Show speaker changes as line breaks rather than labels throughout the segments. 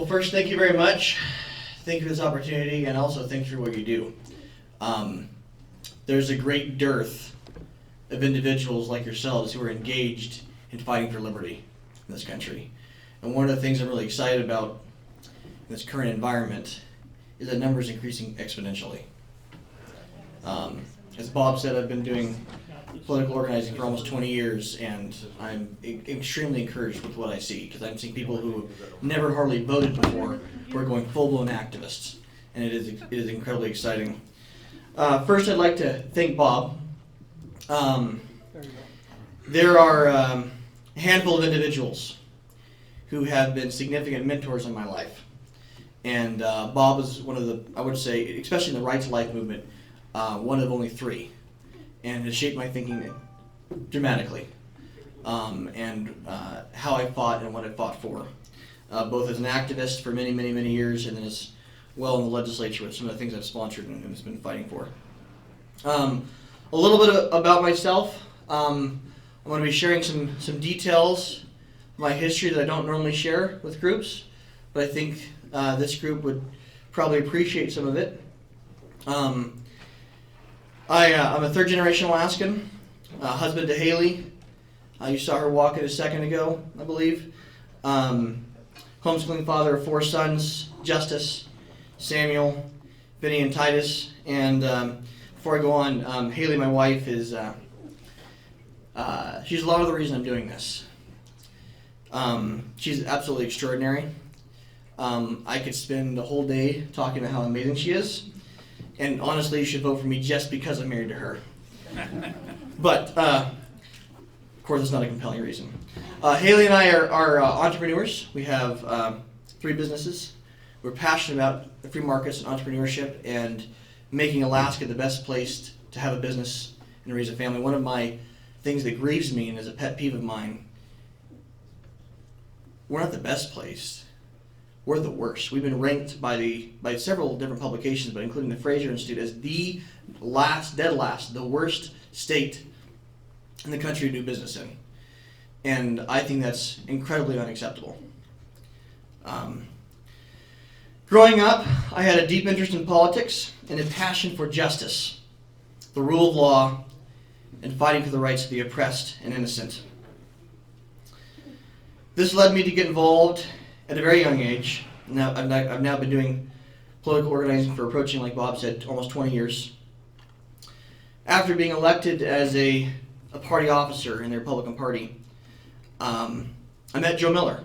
Well, first, thank you very much. Thank you for this opportunity, and also thank you for what you do. There's a great dearth of individuals like yourselves who are engaged in fighting for liberty in this country. And one of the things I'm really excited about in this current environment is that numbers increasing exponentially. As Bob said, I've been doing political organizing for almost 20 years, and I'm extremely encouraged with what I see, because I'm seeing people who never hardly voted before who are going full-blown activists, and it is incredibly exciting. First, I'd like to thank Bob. There are a handful of individuals who have been significant mentors in my life, and Bob is one of the, I would say, especially in the Right to Life movement, one of only three, and has shaped my thinking dramatically, and how I fought and what I fought for, both as an activist for many, many, many years, and then as well in the legislature with some of the things I've sponsored and has been fighting for. A little bit about myself. I'm going to be sharing some details of my history that I don't normally share with groups, but I think this group would probably appreciate some of it. I'm a third-generation Alaskan, husband to Haley. You saw her walk in a second ago, I believe. Homeschooling father of 4 sons, Justice, Samuel, Vinny, and Titus. And before I go on, Haley, my wife, is she's a lot of the reason I'm doing this. She's absolutely extraordinary. I could spend the whole day talking about how amazing she is. And honestly, you should vote for me just because I'm married to her. But, of course, it's not a compelling reason. Haley and I are entrepreneurs. We have 3 businesses. We're passionate about the free markets and entrepreneurship and making Alaska the best place to have a business and raise a family. One of my things that grieves me and is a pet peeve of mine, we're not the best place. We're the worst. We've been ranked by several different publications, but including the Fraser Institute, as the dead last, the worst state in the country to do business in. And I think that's incredibly unacceptable. Growing up, I had a deep interest in politics and a passion for justice, the rule of law, and fighting for the rights of the oppressed and innocent. This led me to get involved at a very young age. Now, I've now been doing political organizing for approaching, like Bob said, almost 20 years. After being elected as a party officer in the Republican Party, I met Joe Miller.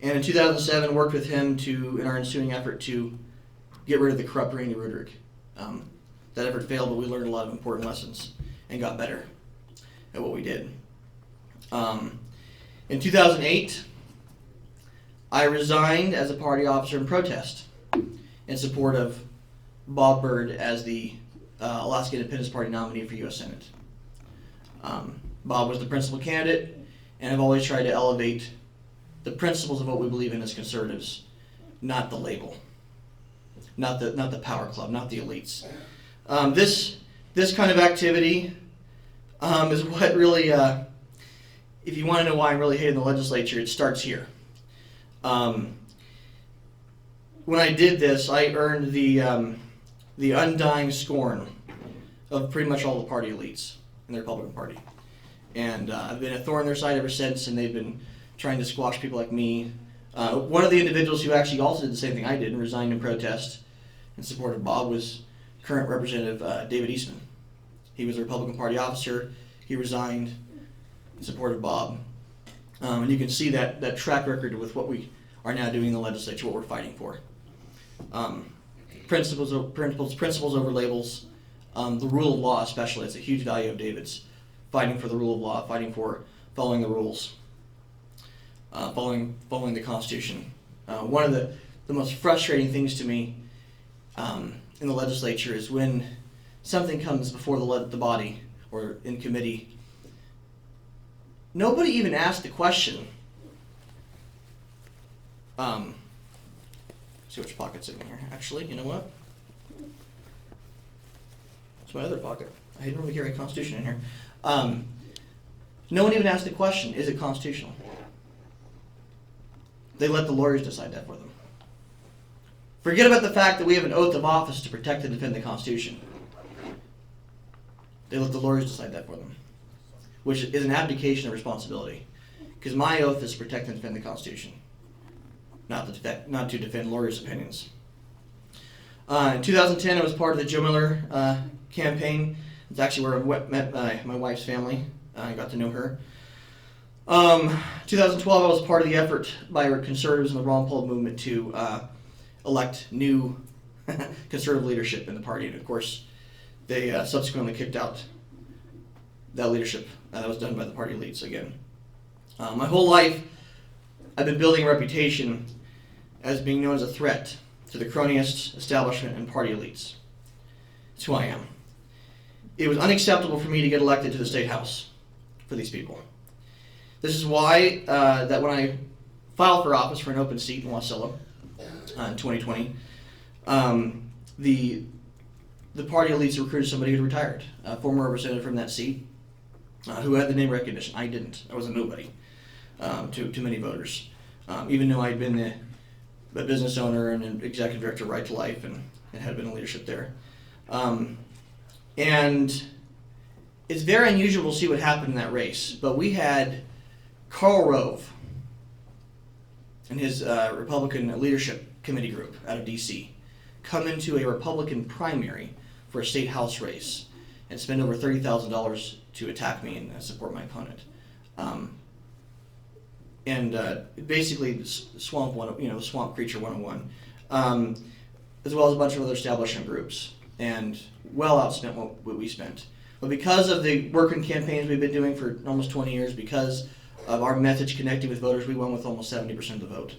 And in 2007, worked with him in our ensuing effort to get rid of the corrupt Randy Ruderick. That effort failed, but we learned a lot of important lessons and got better at what we did. In 2008, I resigned as a party officer in protest in support of Bob Byrd as the Alaska Independence Party nominee for U.S. Senate. Bob was the principal candidate, and I've always tried to elevate the principles of what we believe in as conservatives, not the label, not the power club, not the elites. This kind of activity is what really, if you want to know why I'm really hating the legislature, it starts here. When I did this, I earned the undying scorn of pretty much all the party elites in the Republican Party. And I've been a thorn in their side ever since, and they've been trying to squash people like me. One of the individuals who actually also did the same thing I did and resigned in protest in support of Bob was current Representative David Eastman. He was a Republican Party officer. He resigned in support of Bob. And you can see that track record with what we are now doing in the legislature, what we're fighting for. Principles over labels. The rule of law especially, it's a huge value of David's. Fighting for the rule of law, fighting for following the rules, following the Constitution. One of the most frustrating things to me in the legislature is when something comes before the body or in committee. Nobody even asked the question. See which pocket's in here. Actually, you know what? It's my other pocket. I didn't really carry a Constitution in here. No one even asked the question, is it constitutional? They let the lawyers decide that for them. Forget about the fact that we have an oath of office to protect and defend the Constitution. They let the lawyers decide that for them, which is an abdication of responsibility. Because my oath is to protect and defend the Constitution, not to defend lawyers' opinions. In 2010, I was part of the Joe Miller campaign. It's actually where I met my wife's family. I got to know her. 2012, I was part of the effort by conservatives in the Ron Paul movement to elect new conservative leadership in the party. And of course, they subsequently kicked out that leadership. That was done by the party elites again. My whole life, I've been building a reputation as being known as a threat to the cronyist establishment and party elites. That's who I am. It was unacceptable for me to get elected to the state house for these people. This is why that when I filed for office for an open seat in Wasilla in 2020, the party elites recruited somebody who retired, a former representative from that seat, who had the name recognition. I didn't. I was a nobody to many voters, even though I'd been a business owner and an executive director of Right to Life and had been in leadership there. And it's very unusual to see what happened in that race, but we had Karl Rove and his Republican leadership committee group out of D.C. come into a Republican primary for a state house race and spend over $30,000 to attack me and support my opponent. Basically, Swamp Creature 101, as well as a bunch of other establishment groups, and well outspent what we spent. But because of the work and campaigns we've been doing for almost 20 years, because of our methods connecting with voters, we won with almost 70% of the vote,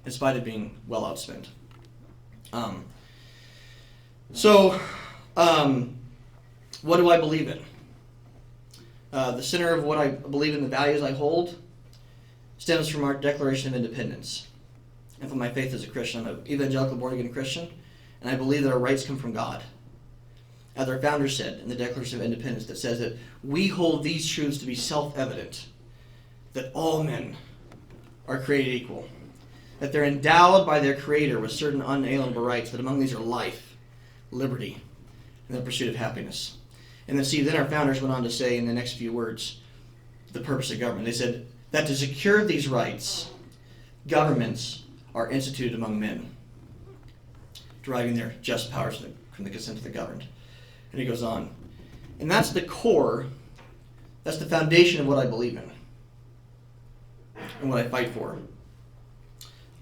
in spite of being well outspent. What do I believe in? The center of what I believe in, the values I hold, stems from our Declaration of Independence and from my faith as a Christian. I'm an evangelical born-again Christian, and I believe that our rights come from God. As our founder said in the Declaration of Independence, that says that we hold these truths to be self-evident, that all men are created equal, that they're endowed by their Creator with certain unalienable rights, that among these are life, liberty, and the pursuit of happiness. And then our founders went on to say in the next few words, the purpose of government. They said that to secure these rights, governments are instituted among men, deriving their just powers from the consent of the governed. And he goes on. And that's the core, that's the foundation of what I believe in and what I fight for.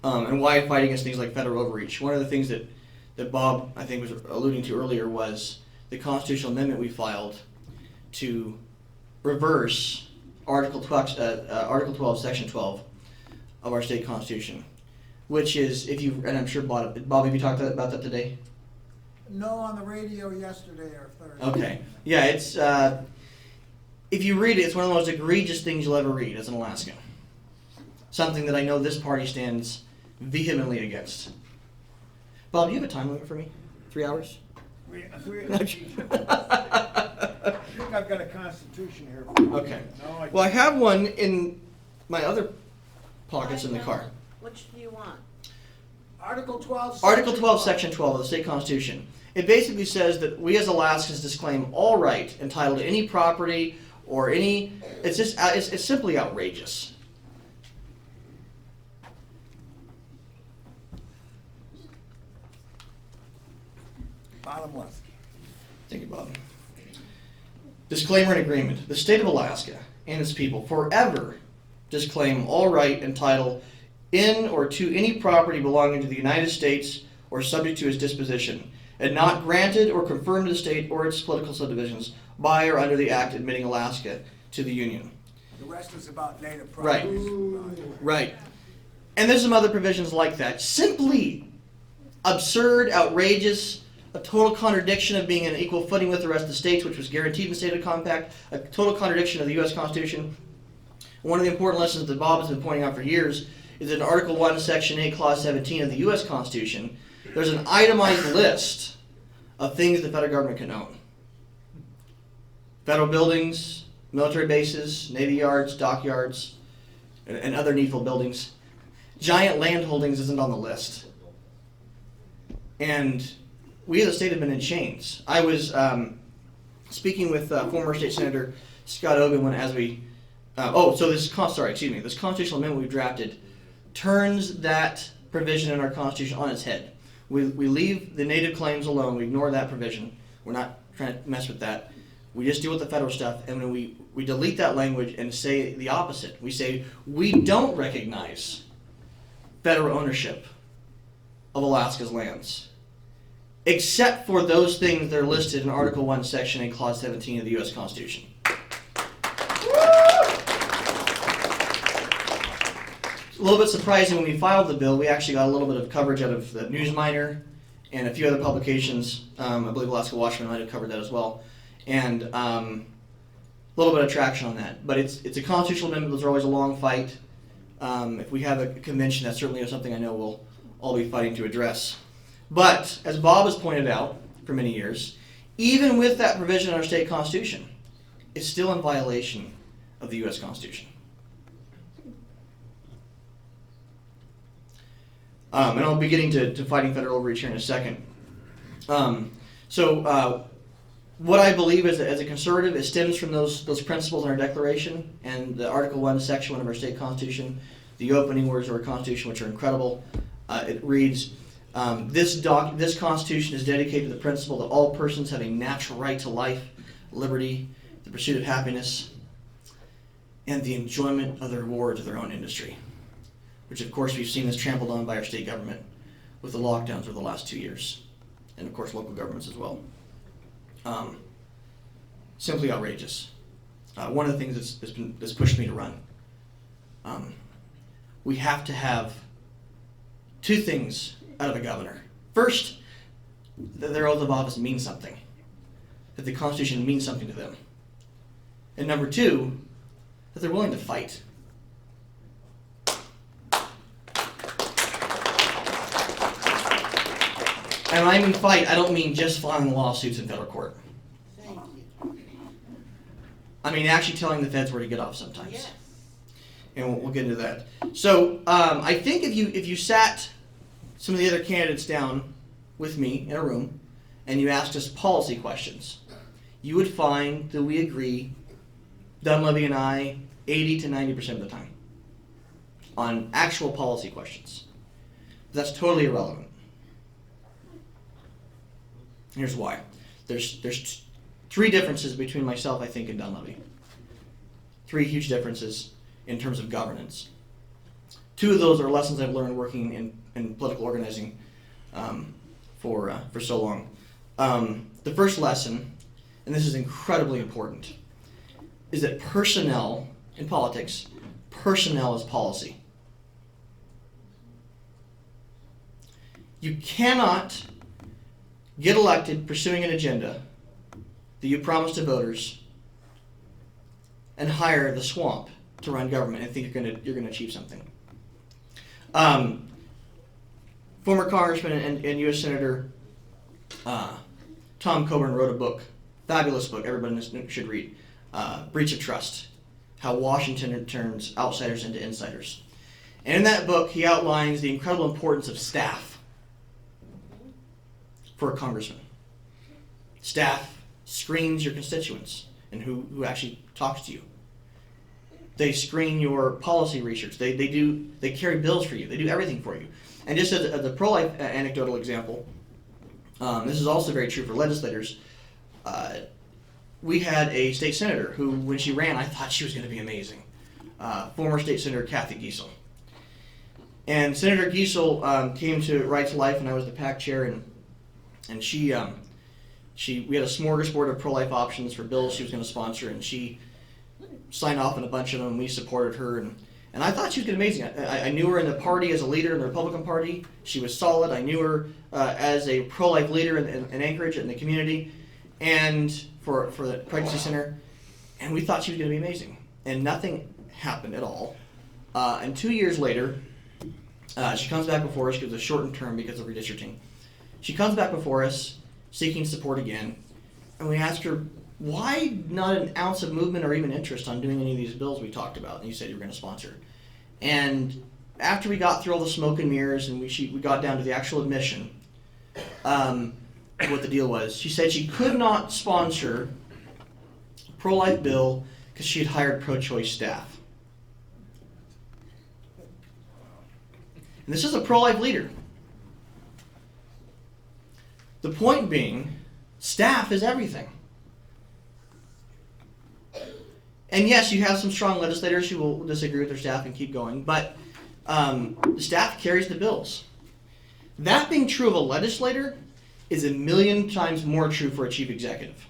And why I fight against things like federal overreach. One of the things that Bob, I think, was alluding to earlier was the constitutional amendment we filed to reverse Article 12, Section 12 of our state constitution, which is, and I'm sure Bob, have you talked about that today?
No, on the radio yesterday or Thursday.
Okay. Yeah, it's, if you read it, it's one of the most egregious things you'll ever read as an Alaskan. Something that I know this party stands vehemently against. Bob, do you have a time limit for me? 3 hours?
I think I've got a constitution here.
Okay.
No,
Well, I have one in my other pockets in the car.
Which do you want?
Article 12.
Article 12, Section 12 of the state constitution. It basically says that we as Alaskans disclaim all right entitled to any property or any. It's simply outrageous.
Bottom left.
Thank you, Bob. Disclaimer and agreement. The state of Alaska and its people forever disclaim all right and title in or to any property belonging to the United States or subject to its disposition, and not granted or confirmed to the state or its political subdivisions by or under the act admitting Alaska to the Union.
The rest is about native
Right.
properties.
Right. And there's some other provisions like that. Simply absurd, outrageous, a total contradiction of being on equal footing with the rest of the states, which was guaranteed in the State of Compact, a total contradiction of the U.S. Constitution. One of the important lessons that Bob has been pointing out for years is that in Article 1, Section 8, Clause 17 of the U.S. Constitution, there's an itemized list of things the federal government can own. Federal buildings, military bases, Navy yards, dockyards, and other needful buildings. Giant land holdings isn't on the list. And we as a state have been in chains. I was speaking with former state senator Scott Oben when this constitutional amendment we've drafted turns that provision in our Constitution on its head. We leave the native claims alone. We ignore that provision. We're not trying to mess with that. We just deal with the federal stuff, and when we delete that language and say the opposite. We say we don't recognize federal ownership of Alaska's lands, except for those things that are listed in Article 1, Section 8, Clause 17 of the U.S. Constitution. It's a little bit surprising when we filed the bill. We actually got a little bit of coverage out of the News Miner and a few other publications. I believe Alaska Watchman might have covered that as well. And a little bit of traction on that. But it's a constitutional amendment. Those are always a long fight. If we have a convention, that's certainly something I know we'll all be fighting to address. But, as Bob has pointed out for many years, even with that provision in our state constitution, it's still in violation of the U.S. Constitution. And I'll be getting to fighting federal overreach here in a second. What I believe as a conservative, it stems from those principles in our Declaration and the Article 1, Section 1 of our state constitution, the opening words of our Constitution, which are incredible. It reads, this Constitution is dedicated to the principle that all persons have a natural right to life, liberty, the pursuit of happiness, and the enjoyment of the rewards of their own industry, which of course we've seen is trampled on by our state government with the lockdowns over the last 2 years, and of course local governments as well. Simply outrageous. One of the things that's pushed me to run. We have to have two things out of a governor. First, that their oath of office means something, that the Constitution means something to them. And number two, that they're willing to fight. And when I mean fight, I don't mean just filing lawsuits in federal court. I mean actually telling the feds where to get off sometimes. Yes. And we'll get into that. So I think if you sat some of the other candidates down with me in a room and you asked us policy questions, you would find that we agree, Dunleavy and I, 80 to 90% of the time on actual policy questions. But that's totally irrelevant. Here's why. There's three differences between myself, I think, and Dunleavy. Three huge differences in terms of governance. Two of those are lessons I've learned working in political organizing for so long. The first lesson, and this is incredibly important, is that personnel in politics, personnel is policy. You cannot get elected pursuing an agenda that you promised to voters and hire the swamp to run government and think you're gonna achieve something. Former Congressman and U.S. Senator Tom Coburn wrote a book, fabulous book, everybody should read, Breach of Trust, How Washington Turns Outsiders into Insiders. And in that book, he outlines the incredible importance of staff for a congressman. Staff screens your constituents and who actually talks to you. They screen your policy research. They carry bills for you. They do everything for you. And just as a pro-life anecdotal example, this is also very true for legislators. We had a state senator who, when she ran, I thought she was going to be amazing. Former state senator Kathy Giesel. And Senator Giesel came to Right to Life, and I was the PAC chair, and we had a smorgasbord of pro-life options for bills she was going to sponsor, and she signed off on a bunch of them, and we supported her, and I thought she was going to be amazing. I knew her in the party as a leader in the Republican Party. She was solid. I knew her as a pro-life leader in Anchorage and the community, and for the pregnancy center, and we thought she was going to be amazing. And nothing happened at all. And 2 years later, she comes back before us, because it was a shortened term because of redistricting. She comes back before us, seeking support again, and we asked her, why not an ounce of movement or even interest on doing any of these bills we talked about and you said you were going to sponsor? And after we got through all the smoke and mirrors and we got down to the actual admission, what the deal was, she said she could not sponsor a pro-life bill because she had hired pro-choice staff. And this is a pro-life leader. The point being, staff is everything. And yes, you have some strong legislators who will disagree with their staff and keep going, but the staff carries the bills. That being true of a legislator is a million times more true for a chief executive.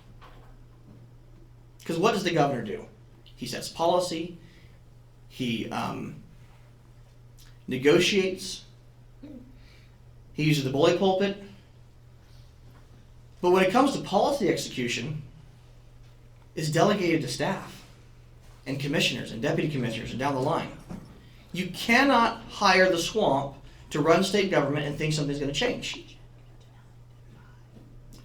Because what does the governor do? He sets policy, he negotiates, he uses the bully pulpit. But when it comes to policy execution, it's delegated to staff and commissioners and deputy commissioners and down the line. You cannot hire the swamp to run state government and think something's going to change.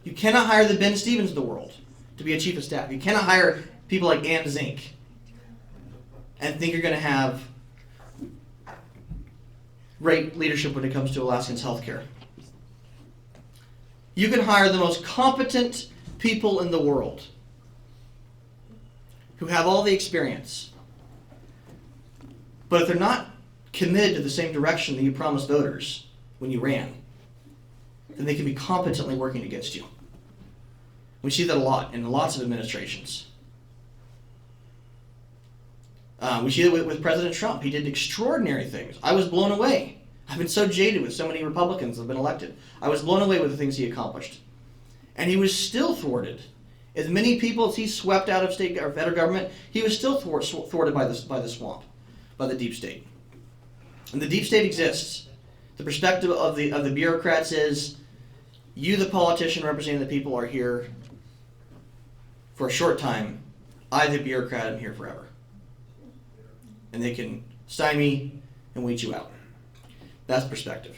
You cannot hire the Ben Stevens of the world to be a chief of staff. You cannot hire people like Ann Zink and think you're going to have great leadership when it comes to Alaskans' health care. You can hire the most competent people in the world who have all the experience. But if they're not committed to the same direction that you promised voters when you ran, then they can be competently working against you. We see that a lot in lots of administrations. We see that with President Trump. He did extraordinary things. I was blown away. I've been so jaded with so many Republicans that have been elected. I was blown away with the things he accomplished. And he was still thwarted. As many people as he swept out of state or federal government, he was still thwarted by the swamp, by the deep state. And the deep state exists. The perspective of the bureaucrats is, you, the politician representing the people, are here for a short time. I, the bureaucrat, am here forever. And they can stymie and wait you out. That's perspective.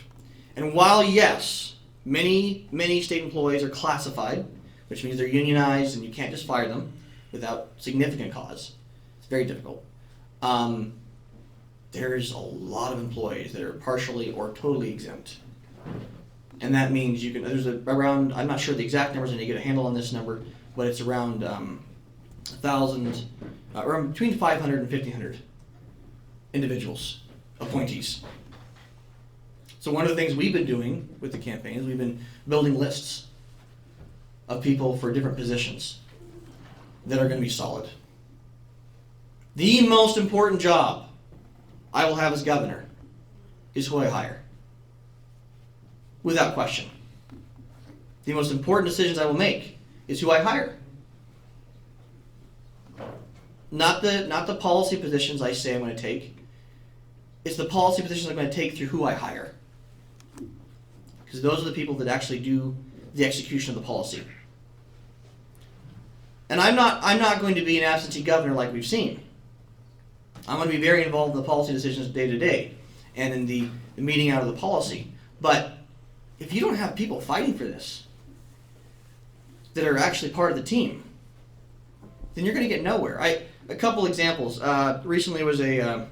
And while, yes, many state employees are classified, which means they're unionized and you can't just fire them without significant cause. It's very difficult. There's a lot of employees that are partially or totally exempt. And that means you can, around, I'm not sure the exact numbers, and you get a handle on this number, but it's around 1,000, or between 500 and 1,500 individuals, appointees. So one of the things we've been doing with the campaign is we've been building lists of people for different positions that are going to be solid. The most important job I will have as governor is who I hire. Without question. The most important decisions I will make is who I hire. Not the policy positions I say I'm going to take. It's the policy positions I'm going to take through who I hire. Because those are the people that actually do the execution of the policy. And I'm not going to be an absentee governor like we've seen. I'm going to be very involved in the policy decisions day to day and in the meeting out of the policy. But if you don't have people fighting for this that are actually part of the team, then you're going to get nowhere. A couple examples. Recently was I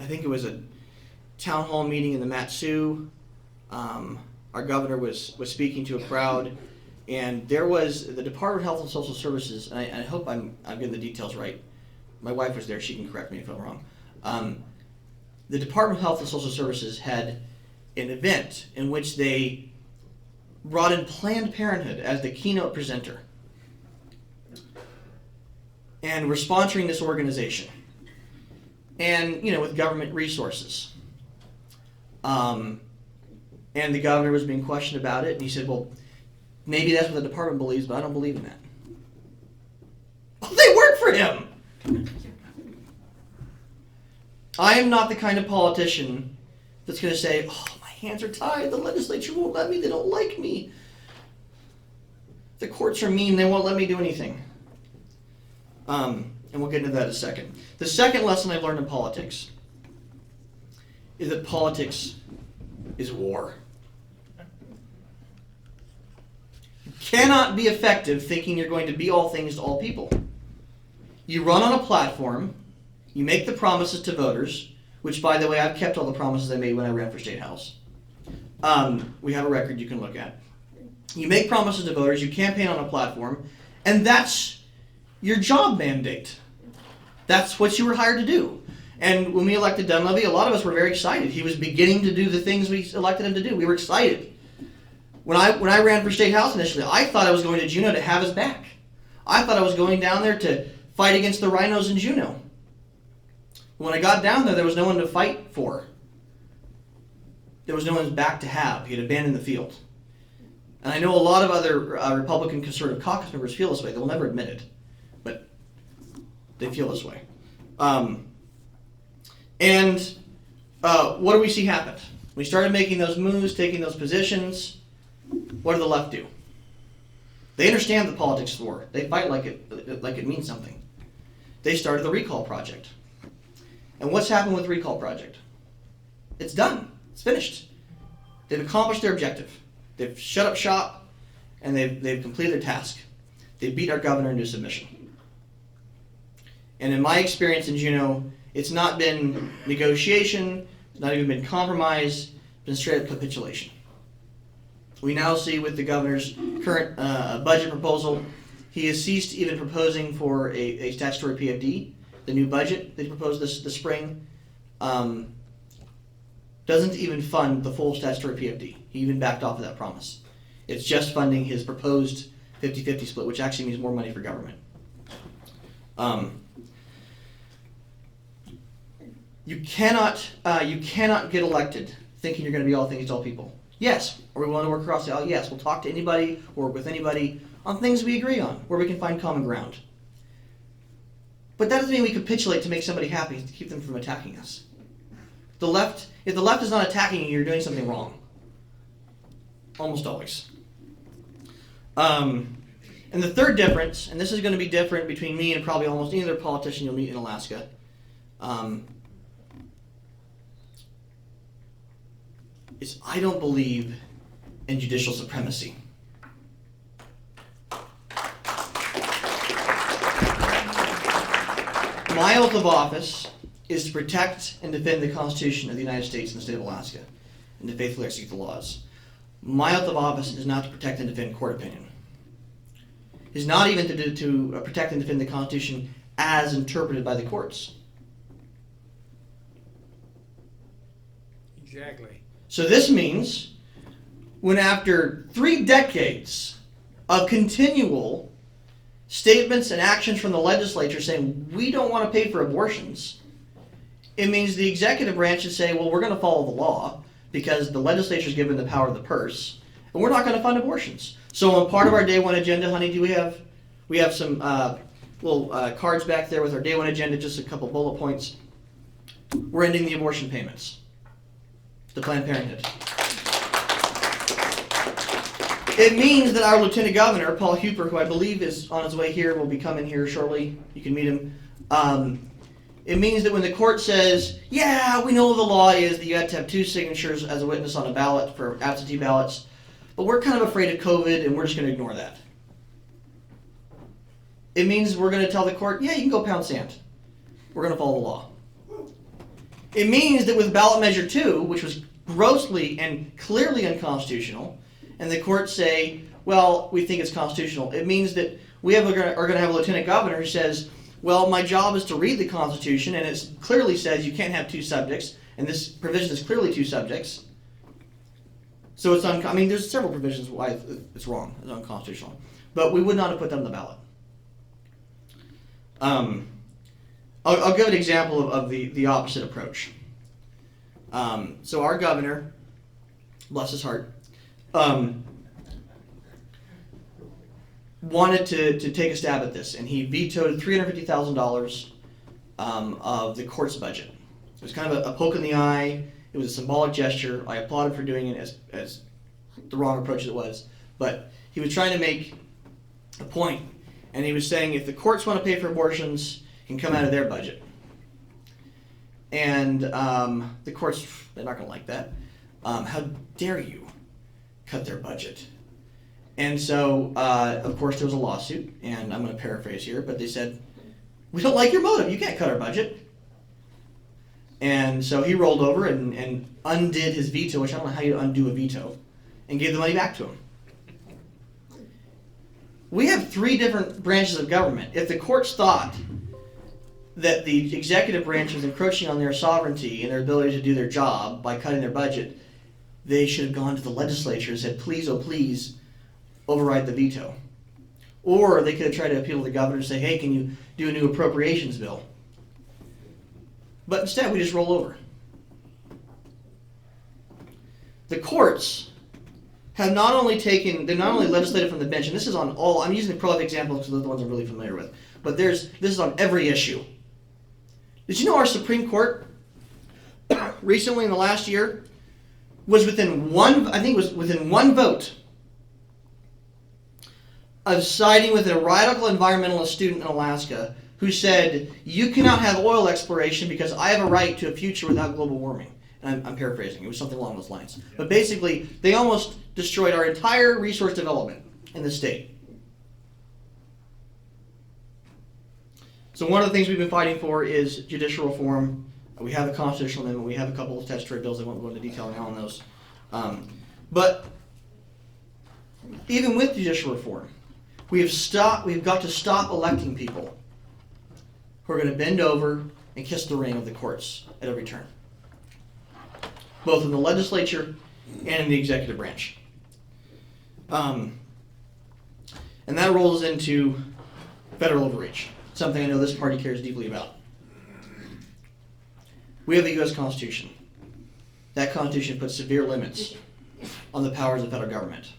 think it was a town hall meeting in the Mat-Su. Our governor was speaking to a crowd, and there was the Department of Health and Social Services, and I hope I'm getting the details right. My wife was there, she can correct me if I'm wrong. The Department of Health and Social Services had an event in which they brought in Planned Parenthood as the keynote presenter. And we're sponsoring this organization. And, with government resources. And the governor was being questioned about it, and he said, well, maybe that's what the department believes, but I don't believe in that. Well, they work for him! I am not the kind of politician that's going to say, oh, my hands are tied, the legislature won't let me, they don't like me. The courts are mean, they won't let me do anything. And we'll get into that in a second. The second lesson I've learned in politics is that politics is war. You cannot be effective thinking you're going to be all things to all people. You run on a platform, You make the promises to voters, which, by the way, I've kept all the promises I made when I ran for state house. We have a record you can look at. You make promises to voters, you campaign on a platform, and that's your job mandate. That's what you were hired to do. And when we elected Dunleavy, a lot of us were very excited. He was beginning to do the things we elected him to do. We were excited. When I ran for state house initially, I thought I was going to Juneau to have his back. I thought I was going down there to fight against the rhinos in Juneau. When I got down there was no one to fight for. There was no one's back to have. He had abandoned the field. And I know a lot of other Republican conservative caucus members feel this way. They will never admit it, but they feel this way. What do we see happen? We started making those moves, taking those positions. What did the left do? They understand the politics of war. They fight like it means something. They started the recall project. And what's happened with the recall project? It's done. It's finished. They've accomplished their objective. They've shut up shop, and they've completed their task. They beat our governor into submission. And in my experience in Juneau, it's not been negotiation, it's not even been compromise, it's been straight up capitulation. We now see with the governor's current budget proposal, he has ceased even proposing for a statutory PFD. The new budget that he proposed this spring doesn't even fund the full statutory PFD. He even backed off of that promise. It's just funding his proposed 50-50 split, which actually means more money for government. You cannot get elected thinking you're going to be all things to all people. Yes, are we willing to work across the aisle? Yes, we'll talk to anybody or work with anybody on things we agree on, where we can find common ground. But that doesn't mean we capitulate to make somebody happy, to keep them from attacking us. If the left is not attacking you, you're doing something wrong. Almost always. And the third difference, and this is going to be different between me and probably almost any other politician you'll meet in Alaska, is I don't believe in judicial supremacy. My oath of office is to protect and defend the Constitution of the United States and the state of Alaska, and to faithfully execute the laws. My oath of office is not to protect and defend court opinion. It is not even to protect and defend the Constitution as interpreted by the courts.
Exactly.
So this means when after 3 decades of continual statements and actions from the legislature saying we don't want to pay for abortions, it means the executive branch should say, well, we're going to follow the law because the legislature is given the power of the purse, and we're not going to fund abortions. So on part of our day one agenda, honey, we have some little cards back there with our day one agenda, just a couple bullet points. We're ending the abortion payments to Planned Parenthood. It means that our Lieutenant Governor, Paul Hueper, who I believe is on his way here, will be coming here shortly. You can meet him. It means that when the court says, yeah, we know the law is that you have to have 2 signatures as a witness on a ballot for absentee ballots, but we're kind of afraid of COVID and we're just going to ignore that. It means we're going to tell the court, yeah, you can go pound sand. We're going to follow the law. It means that with ballot measure 2, which was grossly and clearly unconstitutional, and the courts say, well, we think it's constitutional, it means that we are going to have a lieutenant governor who says, well, my job is to read the Constitution, and it clearly says you can't have 2 subjects, and this provision is clearly 2 subjects. So it's there's several provisions why it's wrong, it's unconstitutional. But we would not have put them on the ballot. I'll give an example of the opposite approach. So our governor, bless his heart, wanted to take a stab at this, and he vetoed $350,000 of the court's budget. It was kind of a poke in the eye. It was a symbolic gesture. I applauded for doing it as the wrong approach it was. But he was trying to make a point, and he was saying if the courts want to pay for abortions, it can come out of their budget. And the courts, they're not going to like that. How dare you cut their budget? And so, of course, there was a lawsuit, and I'm going to paraphrase here, but they said, we don't like your motive. You can't cut our budget. And so he rolled over and undid his veto, which I don't know how you undo a veto, and gave the money back to him. We have 3 different branches of government. If the courts thought that the executive branch was encroaching on their sovereignty and their ability to do their job by cutting their budget, they should have gone to the legislature and said, please, oh please, override the veto. Or they could have tried to appeal to the governor and say, hey, can you do a new appropriations bill? But instead, we just roll over. The courts have not only legislated from the bench, and this is on all, I'm using the pro-life examples because those are the ones I'm really familiar with, but this is on every issue. Did you know our Supreme Court recently in the last year was within one vote of siding with a radical environmentalist student in Alaska who said, you cannot have oil exploration because I have a right to a future without global warming. And I'm paraphrasing. It was something along those lines. But basically, they almost destroyed our entire resource development in the state. So one of the things we've been fighting for is judicial reform. We have a constitutional amendment. We have a couple of statutory bills. I won't go into detail now on those. But even with judicial reform, we've got to stop electing people who are going to bend over and kiss the ring of the courts at every turn, both in the legislature and in the executive branch. And that rolls into federal overreach, something I know this party cares deeply about. We have the U.S. Constitution. That Constitution puts severe limits on the powers of the federal government.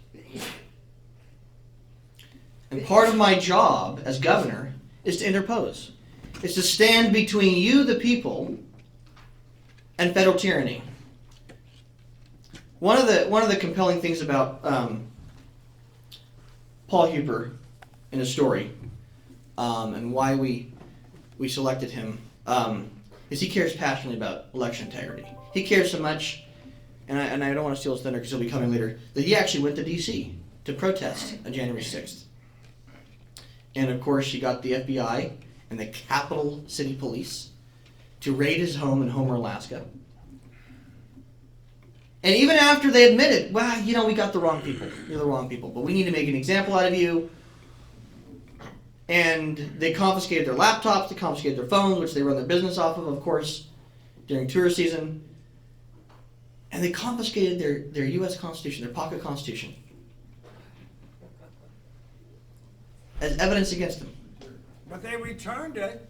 And part of my job as governor is to interpose. It's to stand between you, the people, and federal tyranny. One of the compelling things about Paul Hueper in his story, and why we selected him, is he cares passionately about election integrity. He cares so much, and I don't want to steal his thunder because he'll be coming later, that he actually went to D.C. to protest on January 6th. And of course, he got the FBI and the Capital City Police to raid his home in Homer, Alaska. And even after they admitted, well, we got the wrong people. You're the wrong people, but we need to make an example out of you. And they confiscated their laptops, they confiscated their phones, which they run their business off of course, during tourist season. And they confiscated their U.S. Constitution, their pocket Constitution, as evidence against them.
But they returned it,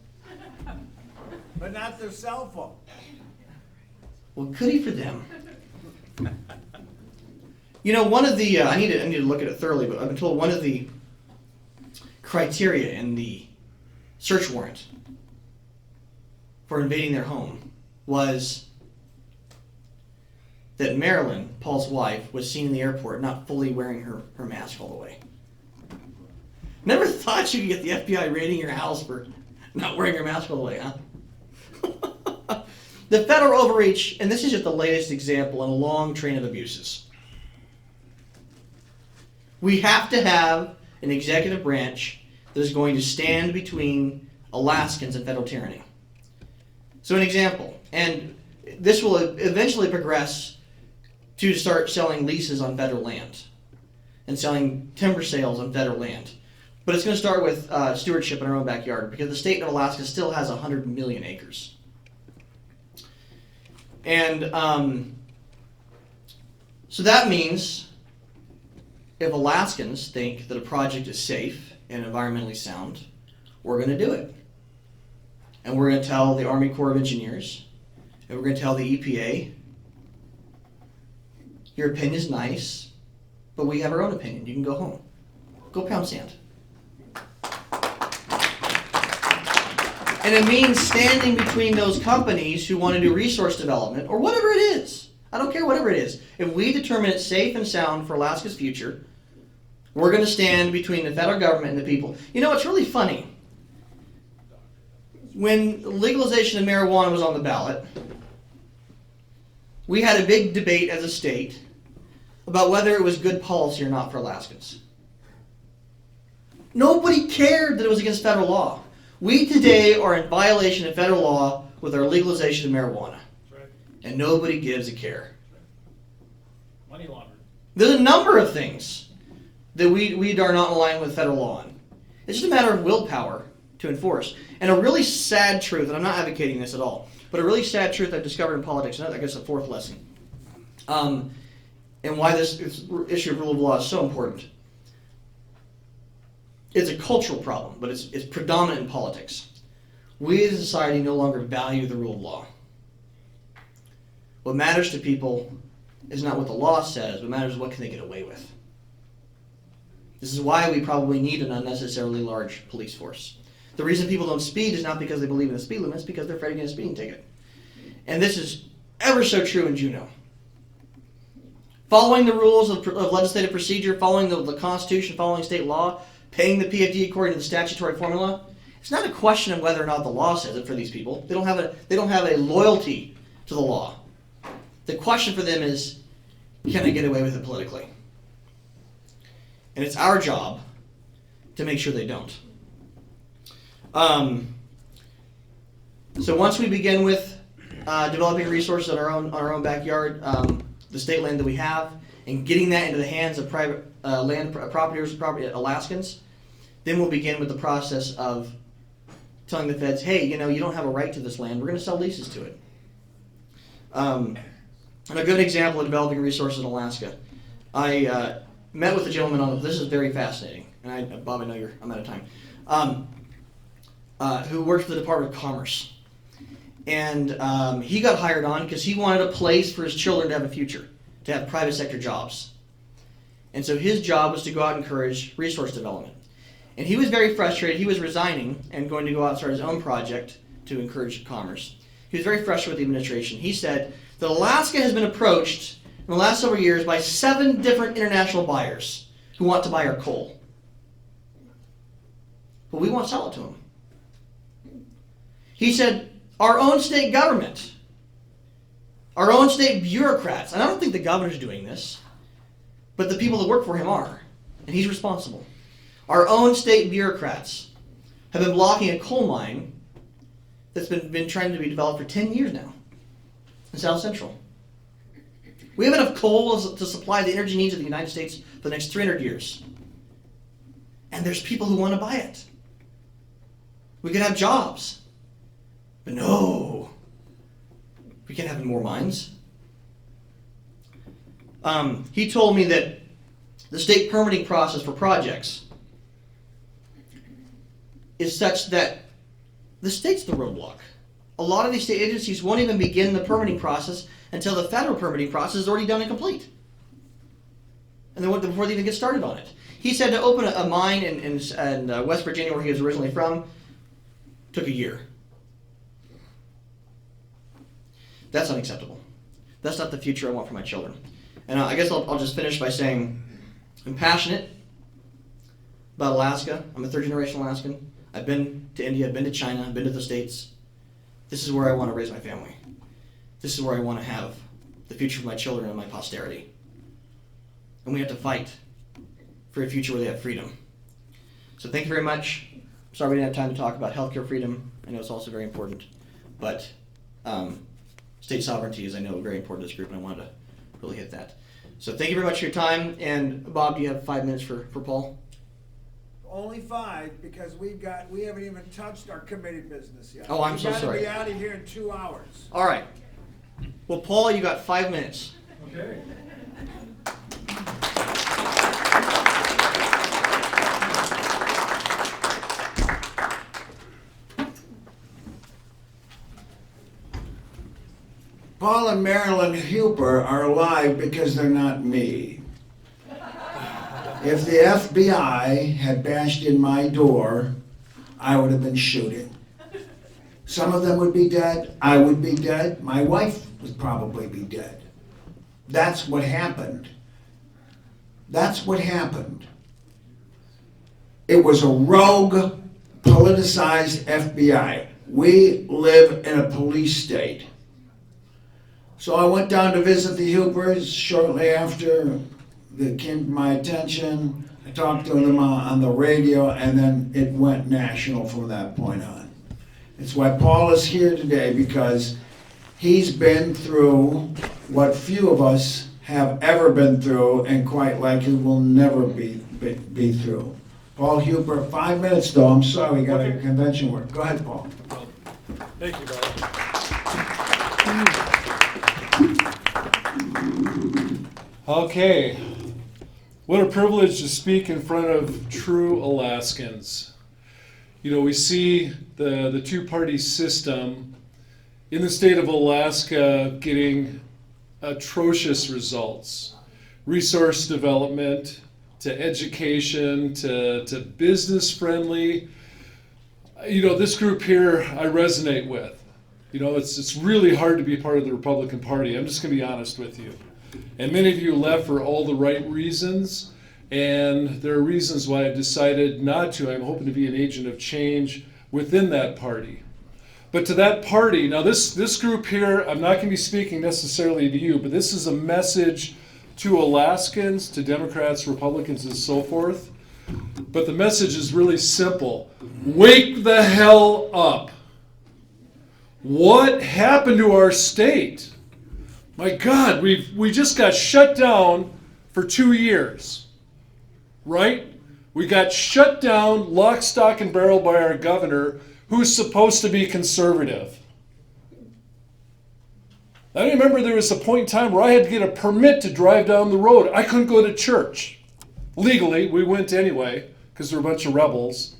but not their cell phone.
Well, goody for them. One of the I need to look at it thoroughly, but I've been told one of the criteria in the search warrant for invading their home was that Marilyn, Paul's wife, was seen in the airport not fully wearing her mask all the way. Never thought you could get the FBI raiding your house for not wearing your mask all the way, huh? The federal overreach, and this is just the latest example in a long train of abuses. We have to have an executive branch that is going to stand between Alaskans and federal tyranny. So an example, and this will eventually progress to start selling leases on federal land and selling timber sales on federal land. But it's going to start with stewardship in our own backyard, because the state of Alaska still has 100 million acres. And so that means if Alaskans think that a project is safe and environmentally sound, we're going to do it. And we're going to tell the Army Corps of Engineers, and we're going to tell the EPA, your opinion's nice, but we have our own opinion. You can go home. Go pound sand. And it means standing between those companies who want to do resource development, or whatever it is. I don't care, whatever it is. If we determine it's safe and sound for Alaska's future, we're going to stand between the federal government and the people. It's really funny. When legalization of marijuana was on the ballot, we had a big debate as a state about whether it was good policy or not for Alaskans. Nobody cared that it was against federal law. We today are in violation of federal law with our legalization of marijuana.
That's right.
And nobody gives a care.
Money laundering.
There's a number of things that we are not aligned with federal law on. It's just a matter of willpower to enforce. And a really sad truth, and I'm not advocating this at all, but a really sad truth I've discovered in politics, and I guess a fourth lesson, and why this issue of rule of law is so important. It's a cultural problem, but it's predominant in politics. We as a society no longer value the rule of law. What matters to people is not what the law says, what matters is what can they get away with. This is why we probably need an unnecessarily large police force. The reason people don't speed is not because they believe in the speed limit, it's because they're afraid of getting a speeding ticket. And this is ever so true in Juneau. Following the rules of legislative procedure, following the Constitution, following state law, paying the PFD according to the statutory formula, it's not a question of whether or not the law says it for these people. They don't have a loyalty to the law. The question for them is, can I get away with it politically? And it's our job to make sure they don't. So once we begin with developing resources on our own backyard, the state land that we have, and getting that into the hands of private land property Alaskans, then we'll begin with the process of telling the feds, hey, you don't have a right to this land. We're going to sell leases to it. And a good example of developing resources in Alaska, I met with a gentleman on this is very fascinating, and Bob, I know I'm out of time. Who worked for the Department of Commerce. And he got hired on because he wanted a place for his children to have a future, to have private sector jobs. And so his job was to go out and encourage resource development. And he was very frustrated. He was resigning and going to go out and start his own project to encourage commerce. He was very frustrated with the administration. He said that Alaska has been approached in the last several years by 7 different international buyers who want to buy our coal. But we won't sell it to them. He said, our own state government, our own state bureaucrats, and I don't think the governor's doing this, but the people that work for him are, and he's responsible. Our own state bureaucrats have been blocking a coal mine that's been trying to be developed for 10 years now in South Central. We have enough coal to supply the energy needs of the United States for the next 300 years. And there's people who want to buy it. We could have jobs. But no, we can't have more mines. He told me that the state permitting process for projects is such that the state's the roadblock. A lot of these state agencies won't even begin the permitting process until the federal permitting process is already done and complete. And then before they even get started on it. He said to open a mine in West Virginia, where he was originally from, took a year. That's unacceptable. That's not the future I want for my children. And I guess I'll just finish by saying I'm passionate about Alaska. I'm a third-generation Alaskan. I've been to India, I've been to China, I've been to the States. This is where I want to raise my family. This is where I want to have the future of my children and my posterity. And we have to fight for a future where they have freedom. So thank you very much. I'm sorry we didn't have time to talk about healthcare freedom. I know it's also very important. But state sovereignty is, I know, very important to this group, and I wanted to really hit that. So thank you very much for your time. And Bob, do you have 5 minutes for Paul?
Only 5, because we haven't even touched our committee business yet.
Oh, I'm so sorry.
We gotta be out of here in 2 hours.
All right. Well, Paul, you got 5 minutes.
Okay. Paul and Marilyn Hueper are alive because they're not me. If the FBI had bashed in my door, I would have been shooting. Some of them would be dead, I would be dead, my wife would probably be dead. That's what happened. That's what happened. It was a rogue, politicized FBI. We live in a police state. So I went down to visit the Huepers shortly after it came to my attention. I talked to them on the radio, and then it went national from that point on. It's why Paul is here today, because he's been through what few of us have ever been through, and quite likely will never be through. Paul Hueper, 5 minutes though, I'm sorry, we got a convention work. Go ahead, Paul.
Thank you, Bob. Okay. What a privilege to speak in front of true Alaskans. You know, we see the two-party system in the state of Alaska getting atrocious results. Resource development, to education, to business friendly. You know, this group here I resonate with. You know, it's really hard to be part of the Republican Party. I'm just going to be honest with you. And many of you left for all the right reasons, and there are reasons why I've decided not to. I'm hoping to be an agent of change within that party. But to that party, now this group here, I'm not going to be speaking necessarily to you, but this is a message to Alaskans, to Democrats, Republicans, and so forth. But the message is really simple. Wake the hell up. What happened to our state? My God, we just got shut down for 2 years, right? We got shut down lock, stock, and barrel by our governor, who's supposed to be conservative. I remember there was a point in time where I had to get a permit to drive down the road. I couldn't go to church. Legally, we went anyway, because there were a bunch of rebels.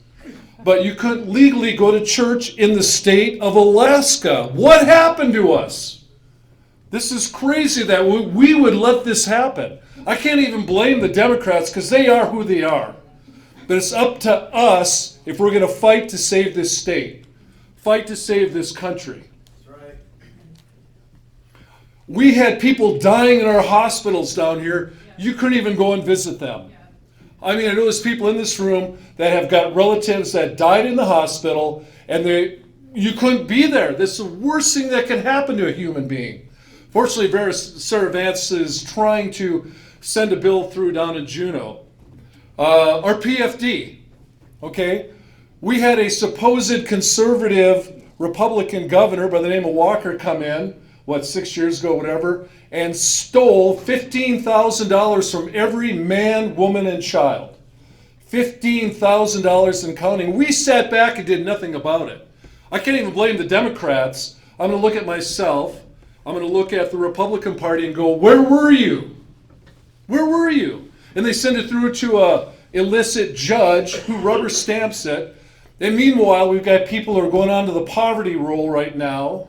But you couldn't legally go to church in the state of Alaska. What happened to us? This is crazy that we would let this happen. I can't even blame the Democrats, because they are who they are. But it's up to us if we're going to fight to save this state, fight to save this country. That's right. We had people dying in our hospitals down here. You couldn't even go and visit them. I mean, I know there's people in this room that have got relatives that died in the hospital, and you couldn't be there. That's the worst thing that can happen to a human being. Fortunately, Sarah Vance is trying to send a bill through down in Juneau. Our PFD, okay? We had a supposed conservative Republican governor by the name of Walker come in, 6 years ago, whatever, and stole $15,000 from every man, woman, and child. $15,000 and counting. We sat back and did nothing about it. I can't even blame the Democrats. I'm going to look at myself. I'm going to look at the Republican Party and go, where were you? Where were you? And they send it through to a illicit judge who rubber stamps it. And meanwhile, we've got people who are going onto the poverty roll right now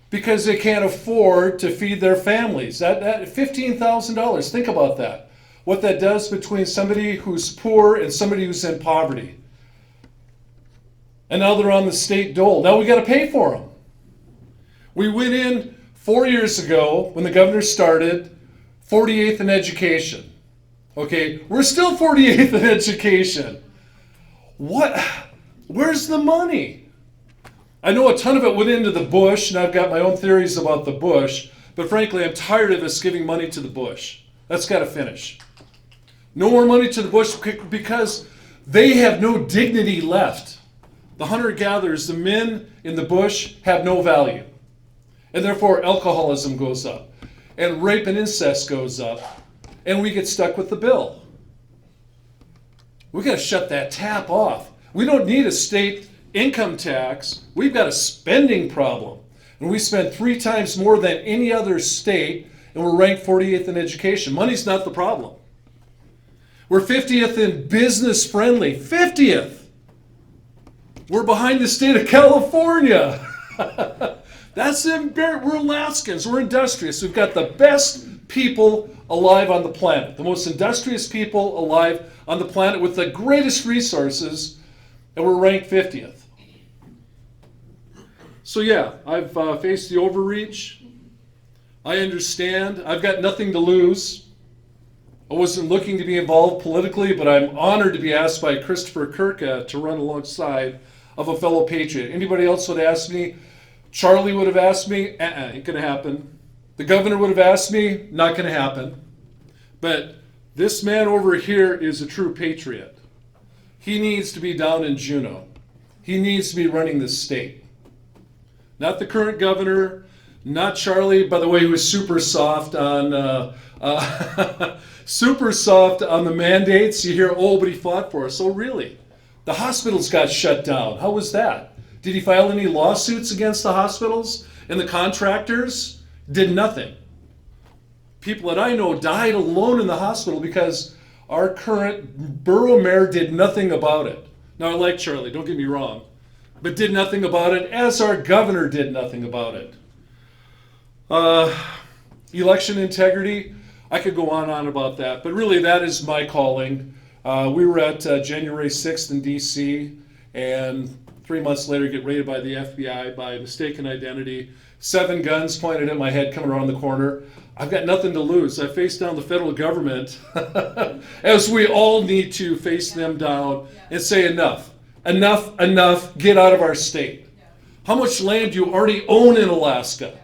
because they can't afford to feed their families. That $15,000, think about that. What that does between somebody who's poor and somebody who's in poverty. And now they're on the state dole. Now we got to pay for them. We went in 4 years ago when the governor started, 48th in education. Okay, we're still 48th in education. Where's the money? I know a ton of it went into the bush, and I've got my own theories about the bush, but frankly, I'm tired of us giving money to the bush. That's got to finish. No more money to the bush because they have no dignity left. The hunter-gatherers, the men in the bush, have no value. And therefore, alcoholism goes up, and rape and incest goes up, and we get stuck with the bill. We got to shut that tap off. We don't need a state income tax. We've got a spending problem. And we spend 3 times more than any other state, and we're ranked 48th in education. Money's not the problem. We're 50th in business friendly. 50th! We're behind the state of California. We're Alaskans. We're industrious. We've got the best people alive on the planet. The most industrious people alive on the planet with the greatest resources, and we're ranked 50th. So yeah, I've faced the overreach. I understand. I've got nothing to lose. I wasn't looking to be involved politically, but I'm honored to be asked by Christopher Kurka to run alongside of a fellow patriot. Anybody else would ask me? Charlie would have asked me, ain't gonna happen. The governor would have asked me, not gonna happen. But this man over here is a true patriot. He needs to be down in Juneau. he needs to be running this state. Not the current governor, not Charlie, by the way, who was super soft on super soft on the mandates. You hear, oh, but he fought for us. Oh, really? The hospitals got shut down. How was that? Did he file any lawsuits against the hospitals and the contractors? Did nothing. People that I know died alone in the hospital because our current borough mayor did nothing about it. Now, I like Charlie, don't get me wrong, but did nothing about it, as our governor did nothing about it. Election integrity, I could go on about that, but really that is my calling. We were at January 6th in DC, and 3 months later get raided by the FBI by mistaken identity. 7 guns pointed at my head coming around the corner. I've got nothing to lose. I face down the federal government, as we all need to face them down and say enough, enough, enough, get out of our state. How much land do you already own in Alaska?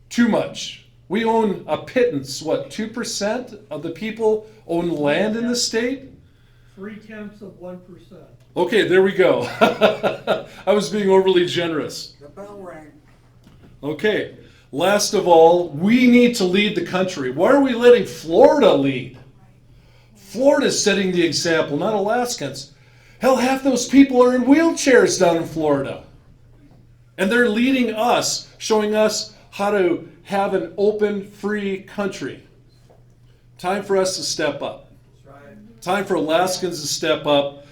Too much. We own a pittance, what, 2% of the people own land in the state?
0.3%.
Okay, there we go. I was being overly generous.
The bell rang.
Okay, last of all, we need to lead the country. Why are we letting Florida lead? Florida's setting the example, not Alaskans. Hell, half those people are in wheelchairs down in Florida. And they're leading us, showing us how to have an open, free country. Time for us to step up. Time for Alaskans to step up.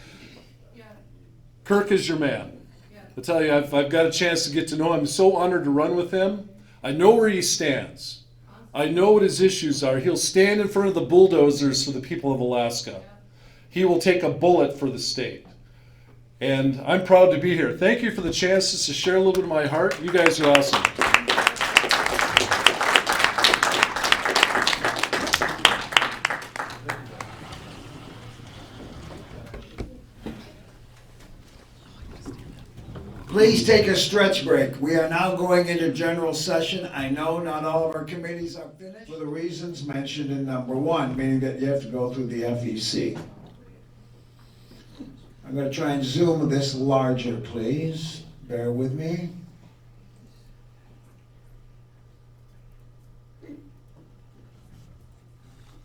Kurka is your man. I tell you, I've got a chance to get to know him. I'm so honored to run with him. I know where he stands. I know what his issues are. He'll stand in front of the bulldozers for the people of Alaska. He will take a bullet for the state. And I'm proud to be here. Thank you for the chance just to share a little bit of my heart. You guys are awesome.
Please take a stretch break. We are now going into general session. I know not all of our committees are finished for the reasons mentioned in number 1, meaning that you have to go through the FEC. I'm going to try and zoom this larger, please. Bear with me.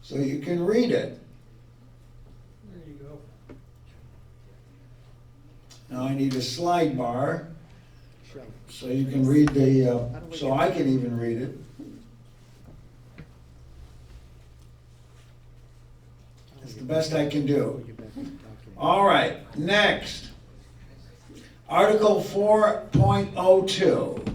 So you can read it.
There you go.
Now I need a slide bar, so you can read the, so I can even read it. It's the best I can do. All right, next. Article 4.02.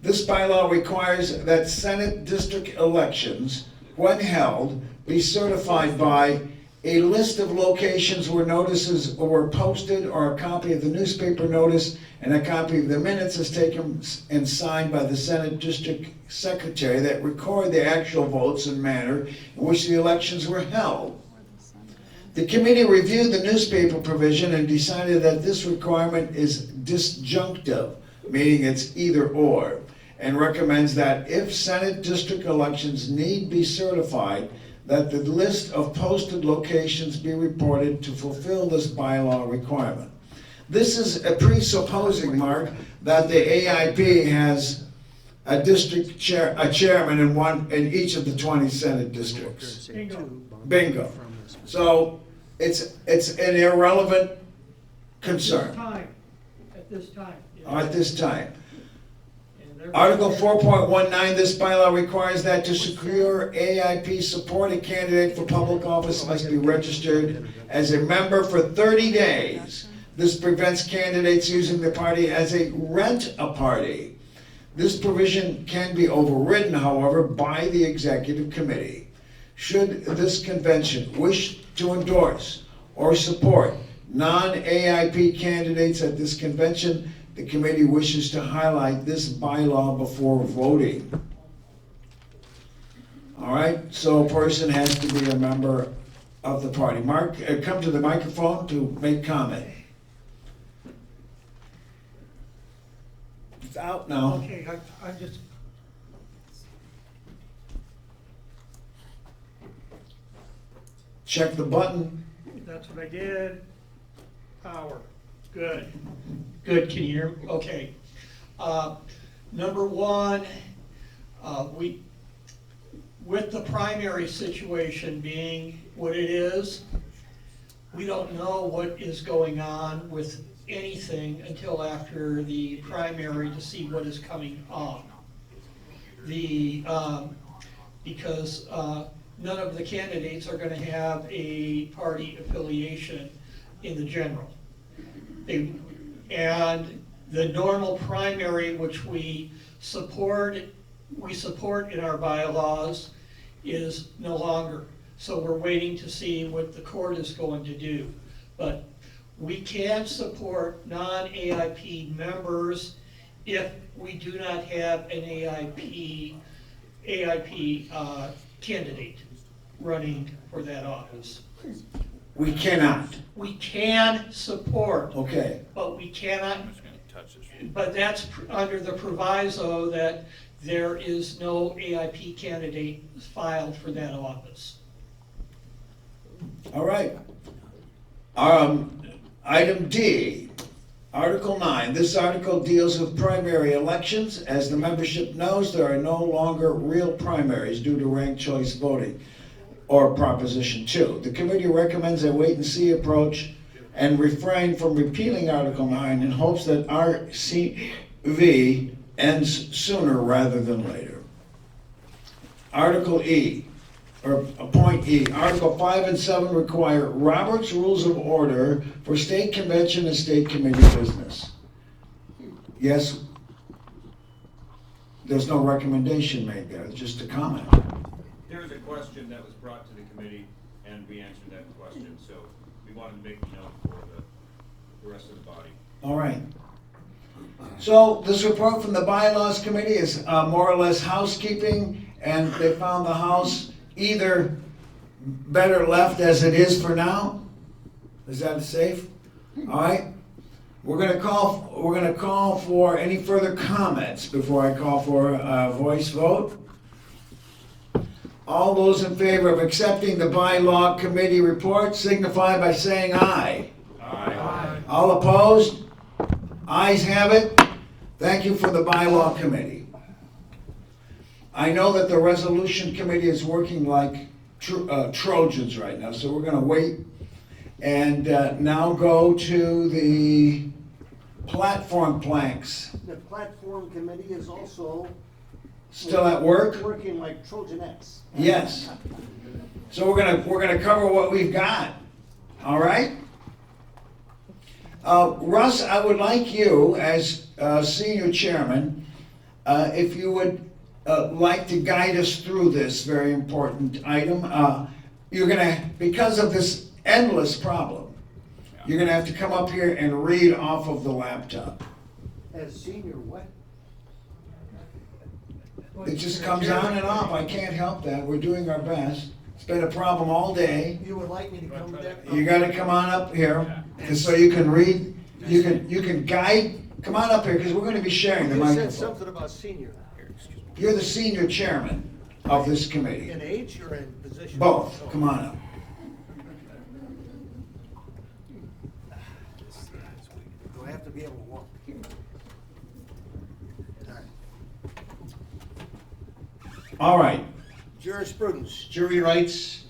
This bylaw requires that Senate district elections, when held, be certified by a list of locations where notices were posted, or a copy of the newspaper notice and a copy of the minutes is taken and signed by the Senate District Secretary that record the actual votes and manner in which the elections were held. The committee reviewed the newspaper provision and decided that this requirement is disjunctive, meaning it's either or, and recommends that if Senate district elections need be certified, that the list of posted locations be reported to fulfill this bylaw requirement. This is a presupposing, Mark, that the AIP has a district chair, a chairman in each of the 20 Senate districts. Bingo. So it's an irrelevant concern
At this time.
at this time. Article 4.19, this bylaw requires that to secure AIP support, a candidate for public office must be registered as a member for 30 days. This prevents candidates using the party as a rent-a-party. This provision can be overridden, however, by the executive committee. Should this convention wish to endorse or support non-AIP candidates at this convention, the committee wishes to highlight this bylaw before voting. All right, so a person has to be a member of the party. Mark, come to the microphone to make comment. It's out now.
Okay, I just,
Check the button.
that's what I did. Power. Good. Good, can you hear me? Okay. Number one, with the primary situation being what it is, we don't know what is going on with anything until after the primary to see what is coming on. Because none of the candidates are gonna have a party affiliation in the general. And the normal primary, which we support in our bylaws, is no longer. So we're waiting to see what the court is going to do. But we can support non-AIP members if we do not have an AIP candidate running for that office.
We cannot.
We can support,
Okay.
but we cannot, but that's under the proviso that there is no AIP candidate filed for that office.
All right. Item D, Article 9. This article deals with primary elections. As the membership knows, there are no longer real primaries due to ranked choice voting, or Proposition 2. The committee recommends a wait-and-see approach and refrain from repealing Article 9 in hopes that RCV ends sooner rather than later. Article E, or point E, Article 5 and 7 require Robert's Rules of Order for state convention and state committee business. Yes, there's no recommendation made there, just a comment.
There was a question that was brought to the committee, and we answered that question, so we wanted to make a note for the rest of the body.
All right. So this report from the Bylaws Committee is more or less housekeeping, and they found the house either better left as it is for now. Is that safe? All right. We're gonna call for any further comments before I call for a voice vote. All those in favor of accepting the Bylaw Committee report signify by saying aye.
Aye.
All opposed? Ayes have it. Thank you for the Bylaw Committee. I know that the Resolution Committee is working like Trojans right now, so we're going to wait and now go to the platform planks.
The platform committee is also
Still at work?
working like Trojan X.
Yes. So we're gonna cover what we've got. All right? Russ, I would like you, as senior chairman, if you would like to guide us through this very important item. You're gonna, because of this endless problem, you're gonna have to come up here and read off of the laptop.
As senior what?
It just comes on and off. I can't help that. We're doing our best. It's been a problem all day.
You would like me to come there?
You gotta come on up here, so you can read, you can guide, come on up here, because we're gonna be sharing the
You said
microphone.
something about senior.
You're the senior chairman of this committee.
In age or in position?
Both, come on up.
Do I have to be able to walk?
All right,
Jurisprudence, jury rights.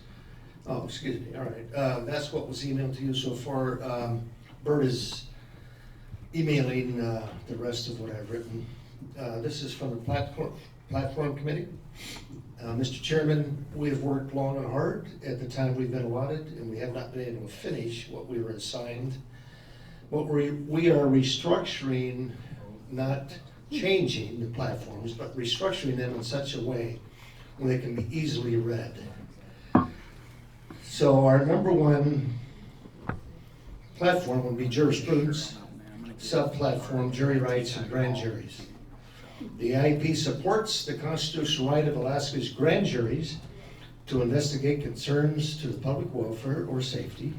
Oh, excuse me, all right. That's what was emailed to you so far. Bert is emailing the rest of what I've written. This is from the platform committee. Mr. Chairman, we have worked long and hard at the time we've been allotted, and we have not been able to finish what we were assigned. What we are restructuring, not changing the platforms, but restructuring them in such a way where they can be easily read. So our number one platform would be jurisprudence, sub-platform jury rights, and grand juries. The AIP supports the constitutional right of Alaska's grand juries to investigate concerns to the public welfare or safety,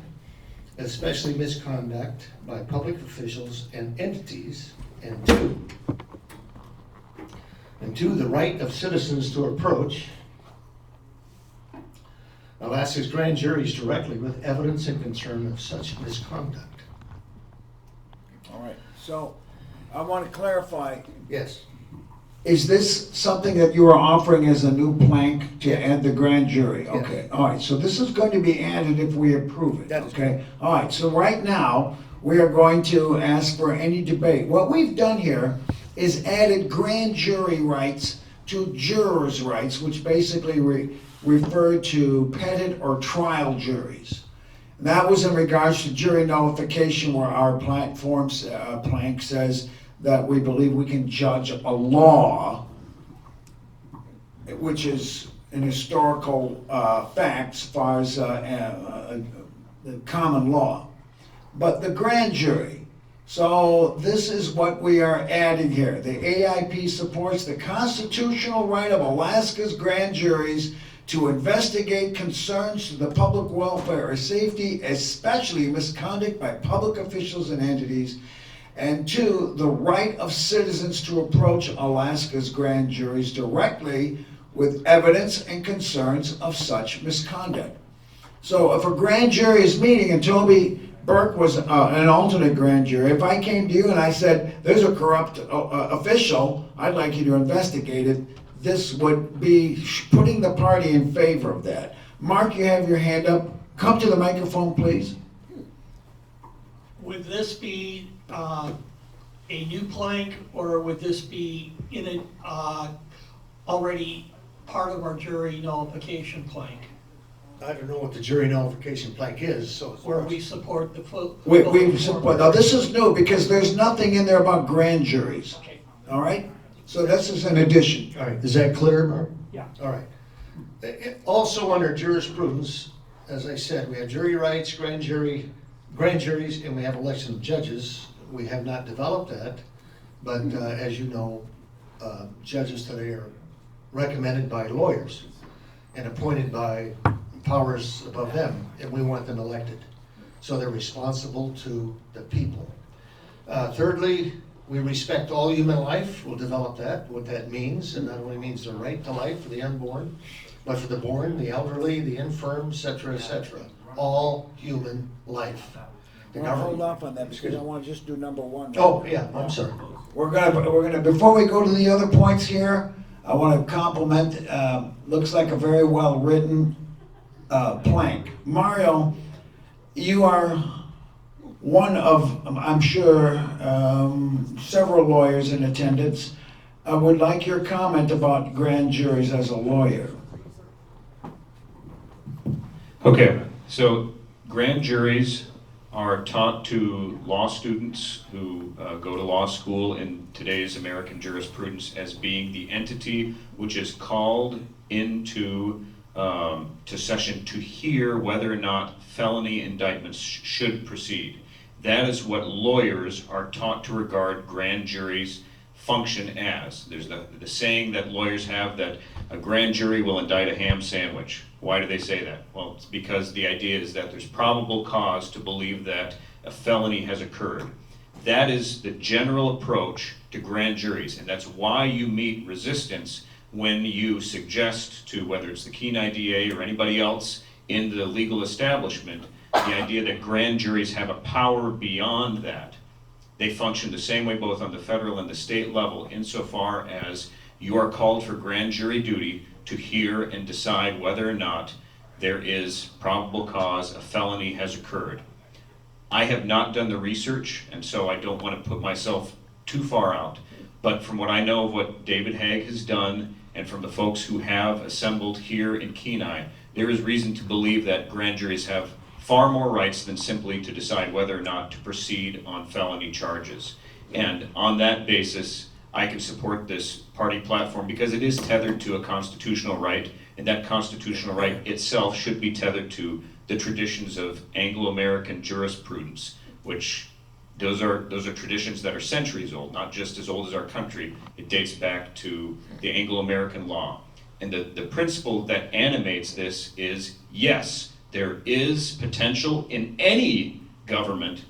especially misconduct by public officials and entities, and two, the right of citizens to approach Alaska's grand juries directly with evidence and concern of such misconduct.
So I want to clarify,
Yes,
is this something that you are offering as a new plank to add the grand jury?
Yes.
Okay, all right, so this is going to be added if we approve it,
That is
okay? All right, so right now, we are going to ask for any debate. What we've done here is added grand jury rights to jurors' rights, which basically refer to pettit or trial juries. That was in regards to jury nullification, where our platform's plank says that we believe we can judge a law, which is an historical fact as far as the common law. But the grand jury, so this is what we are adding here. The AIP supports the constitutional right of Alaska's grand juries to investigate concerns to the public welfare or safety, especially misconduct by public officials and entities, and two, the right of citizens to approach Alaska's grand juries directly with evidence and concerns of such misconduct. So if a grand jury is meeting, and Toby Burke was an alternate grand jury, if I came to you and I said, there's a corrupt official, I'd like you to investigate it, this would be putting the party in favor of that. Mark, you have your hand up. Come to the microphone, please.
Would this be a new plank, or would this be in a already part of our jury nullification plank,
I don't know what the jury nullification plank is, so.
where we support the full?
We support, now this is new because there's nothing in there about grand juries,
Okay.
all right? So this is an addition.
All right, is that clear, Mark?
Yeah.
All right. Also under jurisprudence, as I said, we have jury rights, grand juries, and we have election of judges. We have not developed that, but as you know, judges today are recommended by lawyers and appointed by powers above them, and we want them elected. So they're responsible to the people. Thirdly, we respect all human life. We'll develop that, what that means, and not only means the right to life for the unborn, but for the born, the elderly, the infirm, et cetera, all human life. The
Well, hold
government.
off on that because I want to just do number one.
Oh, yeah, I'm sorry.
We're gonna, before we go to the other points here, I want to compliment, looks like a very well-written plank. Mario, you are one of, I'm sure, several lawyers in attendance. I would like your comment about grand juries as a lawyer.
Okay, so grand juries are taught to law students who go to law school in today's American jurisprudence as being the entity which is called into to session to hear whether or not felony indictments should proceed. That is what lawyers are taught to regard grand juries function as. There's the saying that lawyers have that a grand jury will indict a ham sandwich. Why do they say that? Well, it's because the idea is that there's probable cause to believe that a felony has occurred. That is the general approach to grand juries, and that's why you meet resistance when you suggest to, whether it's the Kenai DA or anybody else in the legal establishment, the idea that grand juries have a power beyond that. They function the same way both on the federal and the state level insofar as you are called for grand jury duty to hear and decide whether or not there is probable cause a felony has occurred. I have not done the research, and so I don't want to put myself too far out. But from what I know of what David Haig has done, and from the folks who have assembled here in Kenai, there is reason to believe that grand juries have far more rights than simply to decide whether or not to proceed on felony charges. And on that basis, I can support this party platform because it is tethered to a constitutional right, and that constitutional right itself should be tethered to the traditions of Anglo-American jurisprudence, which those are traditions that are centuries old, not just as old as our country. It dates back to the Anglo-American law. And the principle that animates this is, yes, there is potential in any government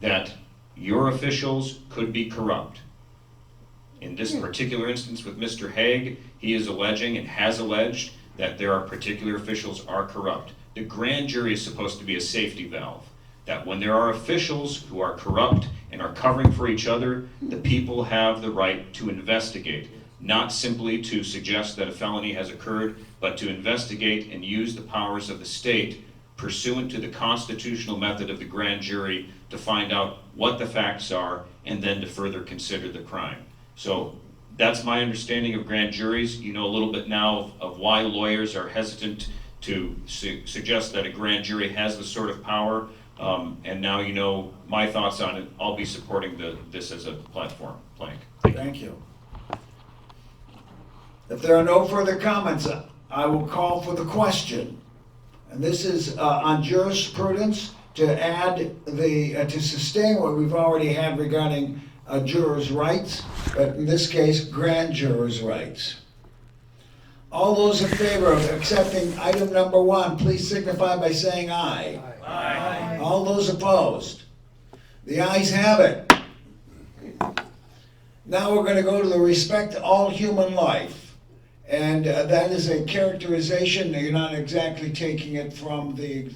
that your officials could be corrupt. In this particular instance with Mr. Haig, he is alleging and has alleged that there are particular officials are corrupt. The grand jury is supposed to be a safety valve. that when there are officials who are corrupt and are covering for each other, the people have the right to investigate, not simply to suggest that a felony has occurred, but to investigate and use the powers of the state pursuant to the constitutional method of the grand jury to find out what the facts are and then to further consider the crime. So that's my understanding of grand juries. You know a little bit now of why lawyers are hesitant to suggest that a grand jury has the sort of power, and now you know my thoughts on it. I'll be supporting this as a platform plank.
Thank you. If there are no further comments, I will call for the question. And this is on jurisprudence to add to sustain what we've already had regarding jurors' rights, but in this case, grand jurors' rights. All those in favor of accepting item number 1, please signify by saying aye.
Aye.
All those opposed? The ayes have it. Now we're going to go to the respect all human life. And that is a characterization. You're not exactly taking it from the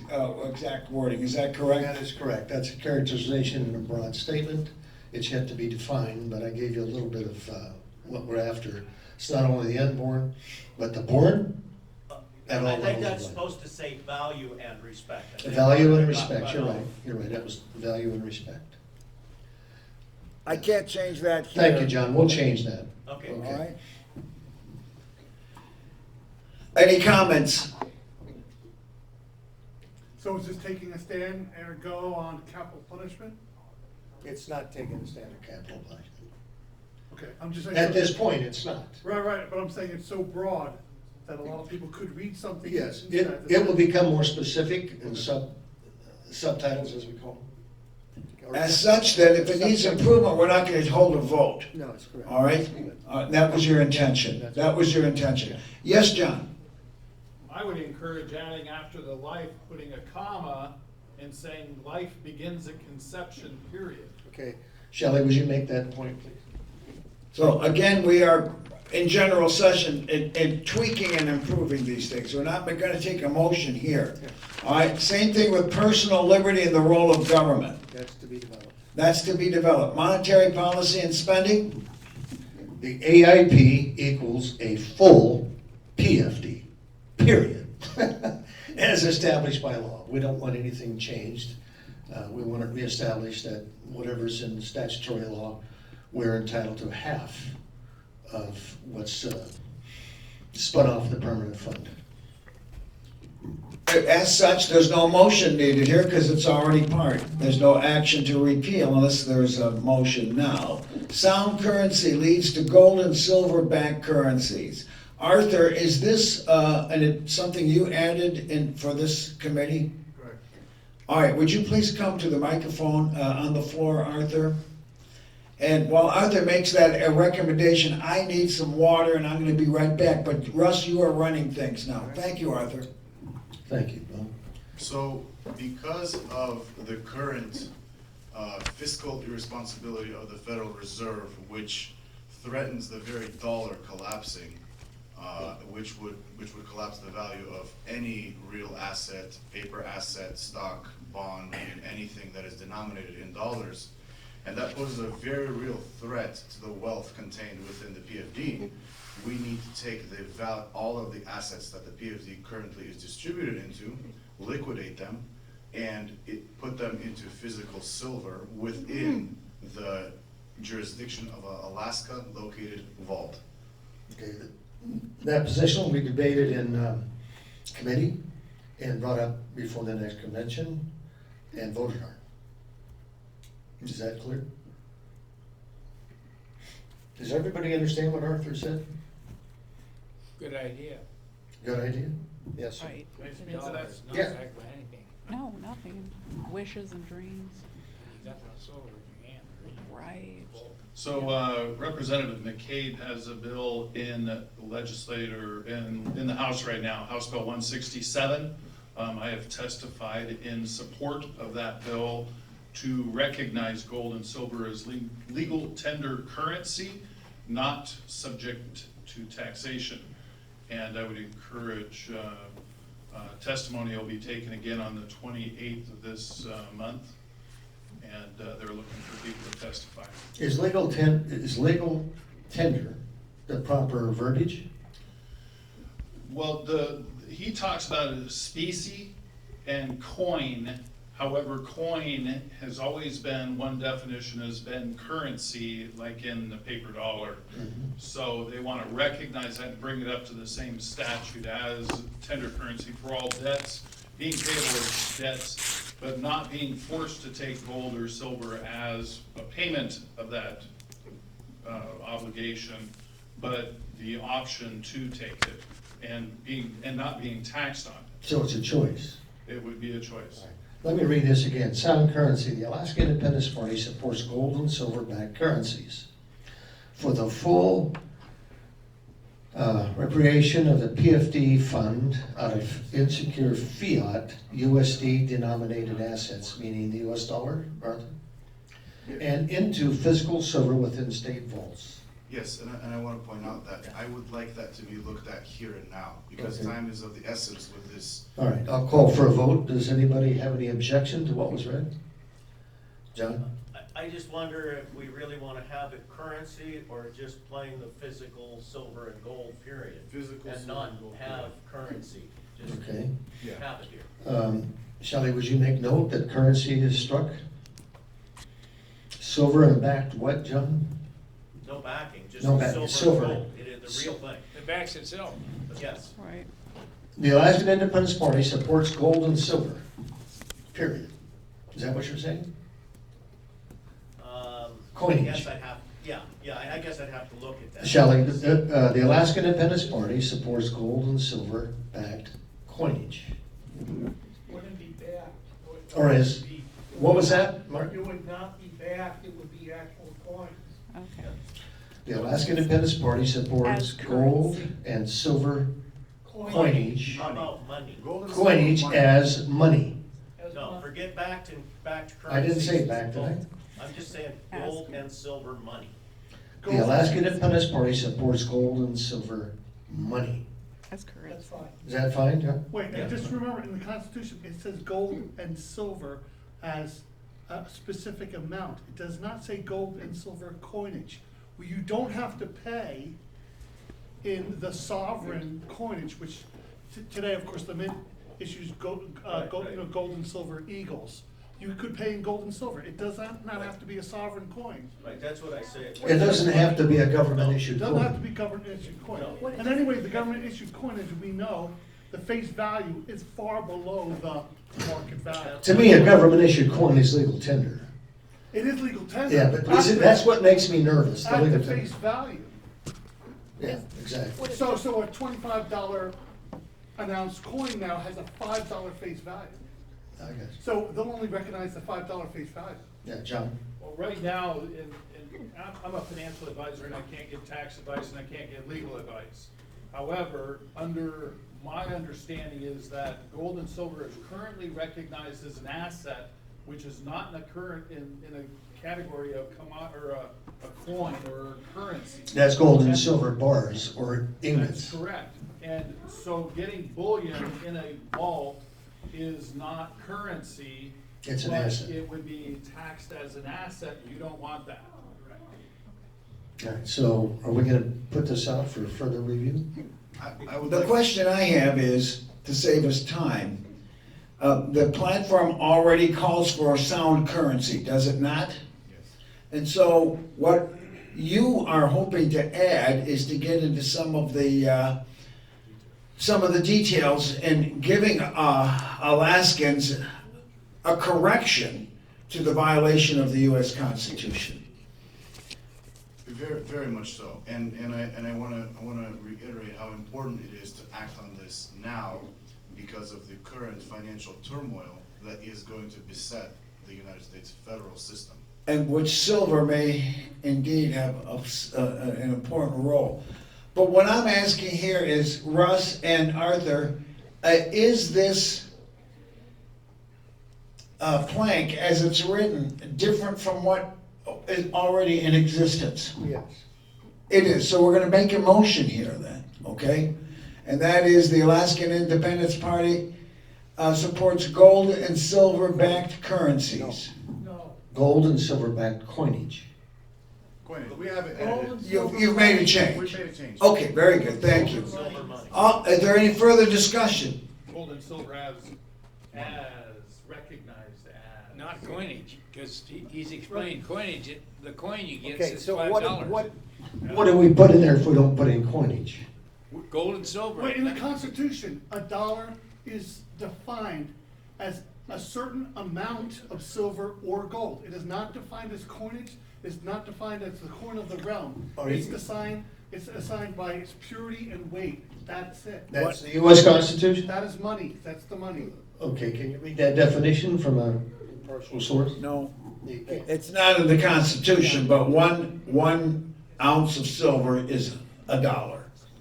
exact wording. Is that correct?
That is correct. That's a characterization in a broad statement. It's yet to be defined, but I gave you a little bit of what we're after. It's not only the unborn, but the born. At all
I think
levels
that's
of life.
supposed to say value and respect. I think
Value and
not
respect, you're
value.
right. You're right, that was value and respect.
I can't change that here.
Thank you, John. We'll change that.
Okay.
All right. Any comments?
So is this taking a stand and go on capital punishment?
It's not taking a stand of capital punishment.
Okay, I'm just saying.
At this point, it's not.
Right, but I'm saying it's so broad that a lot of people could read something.
Yes,
and
it will become more specific in subtitles, as we call them.
As such, that if it needs improvement, we're not going to hold a vote.
No, it's correct.
All right? That was your intention. That was your intention. Yes, John?
I would encourage adding after the life, putting a comma and saying life begins at conception, period.
Okay. Shelley, would you make that point, please?
So again, we are in general session in tweaking and improving these things. We're not going to take a motion here. All right? Same thing with personal liberty and the role of government.
That's to be developed.
That's to be developed. Monetary policy and spending?
The AIP equals a full PFD, period. As established by law. We don't want anything changed. We want it reestablished that whatever's in statutory law, we're entitled to half of what's spun off the permanent fund.
As such, there's no motion needed here because it's already part. There's no action to repeal unless there's a motion now. Sound currency leads to gold and silver backed currencies. Arthur, is this something you added in for this committee?
Correct.
All right, would you please come to the microphone on the floor, Arthur? And while Arthur makes that a recommendation, I need some water and I'm going to be right back. But Russ, you are running things now. Thank you, Arthur.
Thank you, Bill.
So, because of the current fiscal irresponsibility of the Federal Reserve, which threatens the very dollar collapsing, which would collapse the value of any real asset, paper asset, stock, bond, and anything that is denominated in dollars, and that poses a very real threat to the wealth contained within the PFD. We need to take all of the assets that the PFD currently is distributed into, liquidate them, and put them into physical silver within the jurisdiction of a Alaska located vault.
Okay, that position will be debated in committee and brought up before the next convention and voted on. Is that clear? Does everybody understand what Arthur said?
Good idea.
Good idea? Yes, sir.
Right.
Makes me so that's not
Yeah.
exactly anything.
No, nothing. Wishes and dreams.
That's not so you can't read.
Right.
So Representative McCabe has a bill in the legislature, in the House right now, House Bill 167. I have testified in support of that bill to recognize gold and silver as legal tender currency, not subject to taxation. And I would encourage Testimony will be taken again on the 28th of this month, and they're looking for people to testify.
Is legal tender the proper verbiage?
Well, he talks about a specie and coin. However, coin has always been, one definition has been currency, like in the paper dollar. So they want to recognize that and bring it up to the same statute as tender currency for all debts, being payable as debts, but not being forced to take gold or silver as a payment of that obligation, but the option to take it and not being taxed on it.
So it's a choice.
It would be a choice.
Let me read this again. Sound currency. The Alaska Independence Party supports gold and silver-backed currencies for the full recreation of the PFD fund out of insecure fiat USD denominated assets, meaning the US dollar, Arthur, and into physical silver within state vaults.
Yes, and I want to point out that I would like that to be looked at here and now, because
Okay.
time is of the essence with this.
All right, I'll call for a vote. Does anybody have any objection to what was read? John?
I just wonder if we really want to have it currency or just plain the physical silver and gold, period.
Physical
And
silver
not
and gold,
have currency, just
Okay.
have it here.
Shelley, would you make note that currency is struck? Silver and backed what, John?
No backing, just
No
the
backing,
silver
silver.
and gold, it is the real thing,
It backs itself.
yes.
Right.
The Alaskan Independence Party supports gold and silver, period. Is that what you're saying? Coinage.
I guess I'd have, I guess I'd have to look at that.
Shelley, the Alaskan Independence Party supports gold and silver backed coinage.
Wouldn't be backed.
Or is, what was that, Mark?
It would not be backed, it would be actual coins.
Okay.
The Alaskan Independence Party supports
As
gold
currency.
and silver coinage,
How about money?
coinage as money.
As
No,
mon-
forget backed currency.
I didn't say back, did I?
I'm just saying
As
gold
currency.
and silver money.
The Alaskan Independence Party supports gold and silver money.
That's correct.
That's fine.
Is that fine, John?
Wait, and just remember, in the Constitution, it says gold and silver as a specific amount. It does not say gold and silver coinage. Well, you don't have to pay in the sovereign coinage, which today, of course, the Mint issues gold and silver eagles. You could pay in gold and silver. It does not have to be a sovereign coin.
Right, that's what I said.
It doesn't have to be a government
It
issued
doesn't have to
coin.
be government issued coin.
No.
And anyway, the government issued coin, as we know, the face value is far below the market value.
To me, a government issued coin is legal tender.
It is legal tender.
Yeah, but that's what makes me nervous, the
At
legal
the
tender.
face value.
Yeah, exactly.
So a $25 an ounce coin now has a $5 face value.
I got you.
So they'll only recognize the $5 face value.
Yeah, John?
Well, right now, I'm a financial advisor and I can't give tax advice and I can't give legal advice. However, under my understanding is that gold and silver is currently recognized as an asset, which is not in a category of a coin or currency.
That's gold and silver bars or ingots.
That's correct. And so getting bullion in a vault is not currency.
It's an
but
asset.
It would be taxed as an asset. You don't want that.
All right, so are we gonna put this out for further review?
I would
The
like-
question I have is, to save us time, the platform already calls for a sound currency, does it not?
Yes.
And so what you are hoping to add is to get into some of the details and giving Alaskans a correction to the violation of the US Constitution.
Very, very much so, and I wanna reiterate how important it is to act on this now because of the current financial turmoil that is going to beset the United States federal system.
And which silver may indeed have an important role. But what I'm asking here is, Russ and Arthur, is this plank, as it's written, different from what is already in existence?
Yes.
It is, so we're gonna make a motion here then, okay? and that is the Alaskan Independence Party supports gold and silver-backed currencies.
No.
Gold and silver-backed coinage.
We haven't
Gold
edited.
and silver
You've made a
We
change.
made a change.
Okay, very good, thank you.
Silver money.
Is there any further discussion?
Gold and silver as recognized as.
Not coinage, because he's explained coinage, the coin you get
Okay,
is
so
$5.
what do we put in there if we don't put in coinage?
Gold and silver.
But in the Constitution, a dollar is defined as a certain amount of silver or gold. It is not defined as coinage, it's not defined as the coin of the realm.
Are
It's
you-
assigned by its purity and weight, that's it.
That's the US Constitution?
That is money, that's the money.
Okay, can you read that definition from a impartial source?
No.
You can't.
It's not in the Constitution, but one ounce of silver is $1.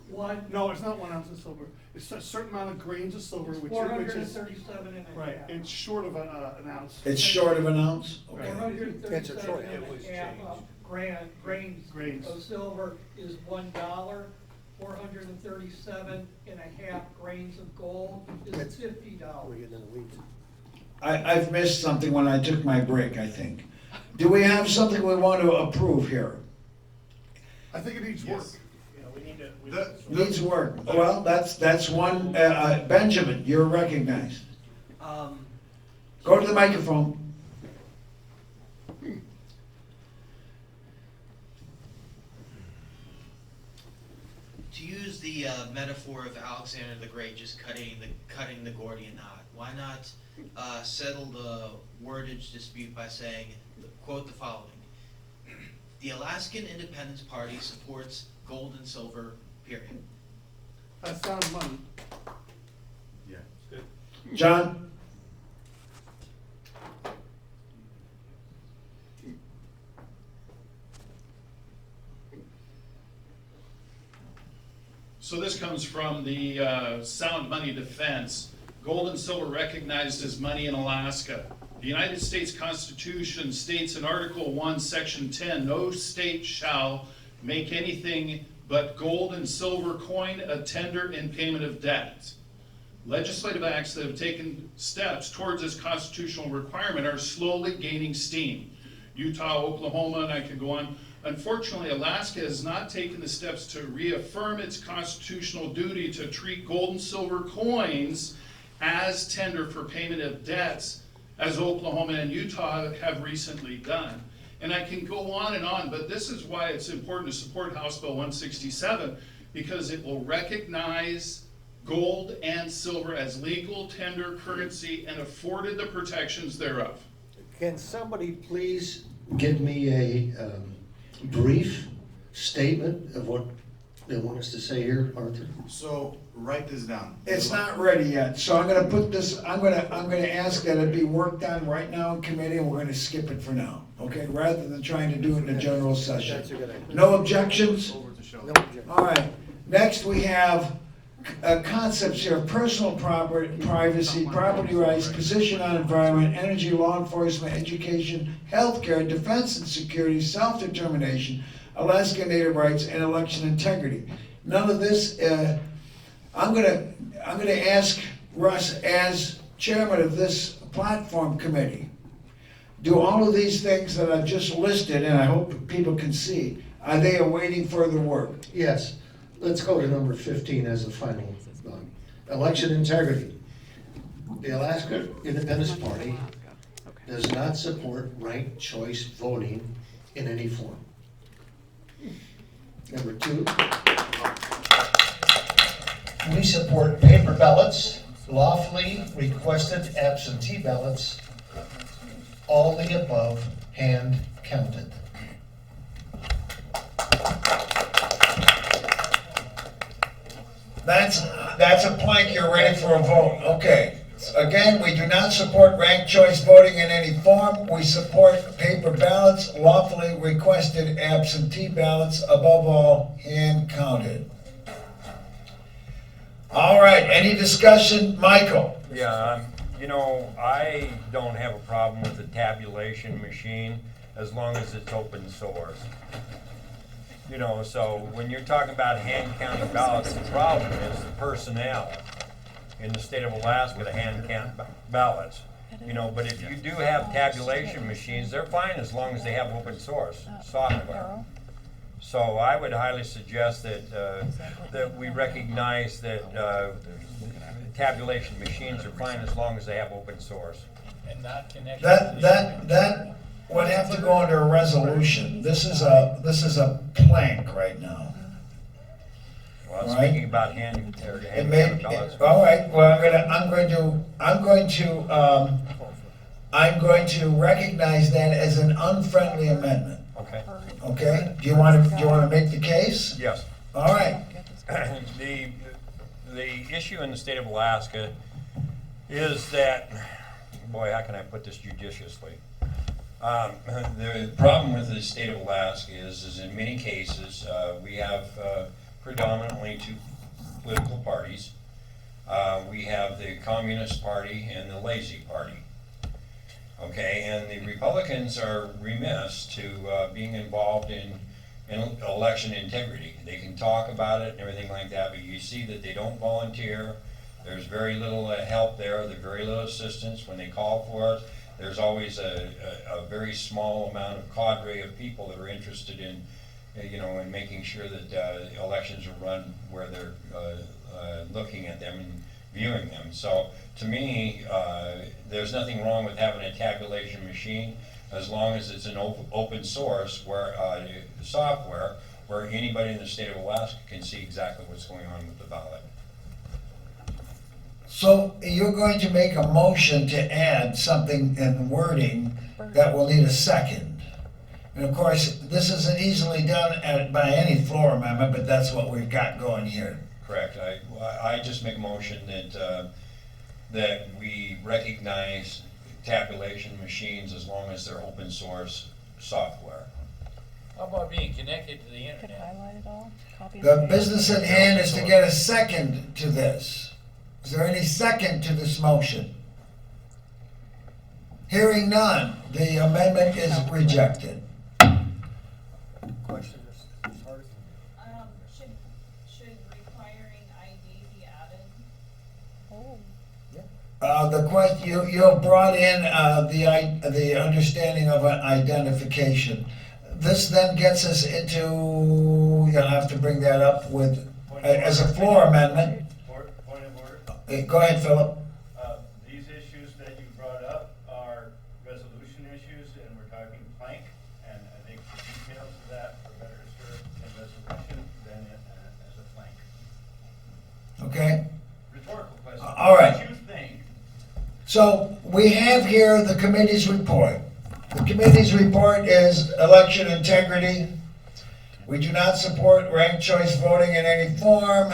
One,
No, it's not 1 ounce of silver. It's a certain amount of grains of silver, which is,
437 and a
right,
half.
it's short of an ounce.
It's short of an ounce?
Right.
Okay.
437
It
and
was
a half grains
Grains.
of silver is $1. 437 and a half grains of gold is $50.
We're getting in the weeds.
I've missed something when I took my break, I think. Do we have something we want to approve here?
I think it needs work.
Yes.
Yeah, we need to.
Needs work. Well, that's one, Benjamin, you're recognized. Go to the microphone.
To use the metaphor of Alexander the Great, just cutting the Gordian knot, why not settle the wordage dispute by saying, quote the following: the Alaskan Independence Party supports gold and silver, period.
That's sound money.
Yeah.
John?
So this comes from the Sound Money Defense. Gold and silver recognized as money in Alaska. The United States Constitution states in Article 1, Section 10, no state shall make anything but gold and silver coin a tender in payment of debt. Legislative acts that have taken steps towards this constitutional requirement are slowly gaining steam. Utah, Oklahoma, and I could go on. Unfortunately, Alaska has not taken the steps to reaffirm its constitutional duty to treat gold and silver coins as tender for payment of debts, as Oklahoma and Utah have recently done. And I can go on, but this is why it's important to support House Bill 167, because it will recognize gold and silver as legal tender currency and afforded the protections thereof.
Can somebody please give me a brief statement of what they want us to say here, Arthur?
So write this down.
It's not ready yet, so I'm gonna put this, I'm gonna ask that it be worked on right now in committee, and we're gonna skip it for now, okay? Rather than trying to do it in a general session.
That's a good idea.
No objections?
Over to Shelley.
No objection.
All right, next we have concepts here of personal property, privacy, property rights, position on environment, energy, law enforcement, education, healthcare, defense and security, self-determination, Alaska Native rights, and election integrity. None of this, I'm gonna ask Russ, as chairman of this platform committee, do all of these things that I've just listed, and I hope people can see, are they awaiting further work?
Yes, let's go to number 15 as a final. Election integrity. The Alaska Independence Party does not support ranked choice voting in any form. Number 2, we support paper ballots, lawfully requested absentee ballots, all the above hand counted.
That's a plank, you're ready for a vote, okay. Again, we do not support ranked choice voting in any form. We support paper ballots, lawfully requested absentee ballots, above all, hand counted. All right, any discussion? Michael?
Yeah, I don't have a problem with the tabulation machine as long as it's open source. You know, so when you're talking about hand counting ballots, the problem is the personnel in the state of Alaska to hand count ballots. You know, but if you do have tabulation machines, they're fine as long as they have open source software. So I would highly suggest that, that we recognize that, tabulation machines are fine as long as they have open source.
And not connected.
That would have to go under a resolution. This is a plank right now.
Well,
All right.
speaking about hand
It may,
ballots.
all right, well, I'm going to recognize that as an unfriendly amendment.
Okay.
Okay? Do you want to make the case?
Yes.
All right.
The issue in the state of Alaska is that, boy, how can I put this judiciously? The problem with the state of Alaska is in many cases, we have predominantly two political parties. We have the Communist Party and the Lazy Party. Okay, and the Republicans are remiss to being involved in election integrity. They can talk about it and everything like that, but you see that they don't volunteer. There's very little help there. There's very little assistance when they call for it. There's always a very small amount of cadre of people that are interested in, you know, in making sure that elections are run where they're looking at them and viewing them. So to me, there's nothing wrong with having a tabulation machine as long as it's an open source where software where anybody in the state of Alaska can see exactly what's going on with the ballot.
So you're going to make a motion to add something in wording that will need a second. And of course, this isn't easily done by any floor amendment, but that's what we've got going here.
Correct. I just make a motion that that we recognize tabulation machines as long as they're open source software.
How about being connected to the
Could
internet?
highlight it all, copy and
The
paste.
business at hand is to get a second to this. Is there any second to this motion? Hearing none, the amendment is rejected.
Question is,
Should requiring ID be added?
Oh,
The question, you have brought in the understanding of an identification. This then gets us into, you'll have to bring that up with, as a floor amendment.
Point of order.
Go ahead, Philip.
These issues that you brought up are resolution issues, and we're talking plank, and I think the details of that are better served in resolution than as a plank.
Okay.
Rhetorical question.
All right.
What you think?
So we have here the committee's report. The committee's report is election integrity. We do not support ranked choice voting in any form.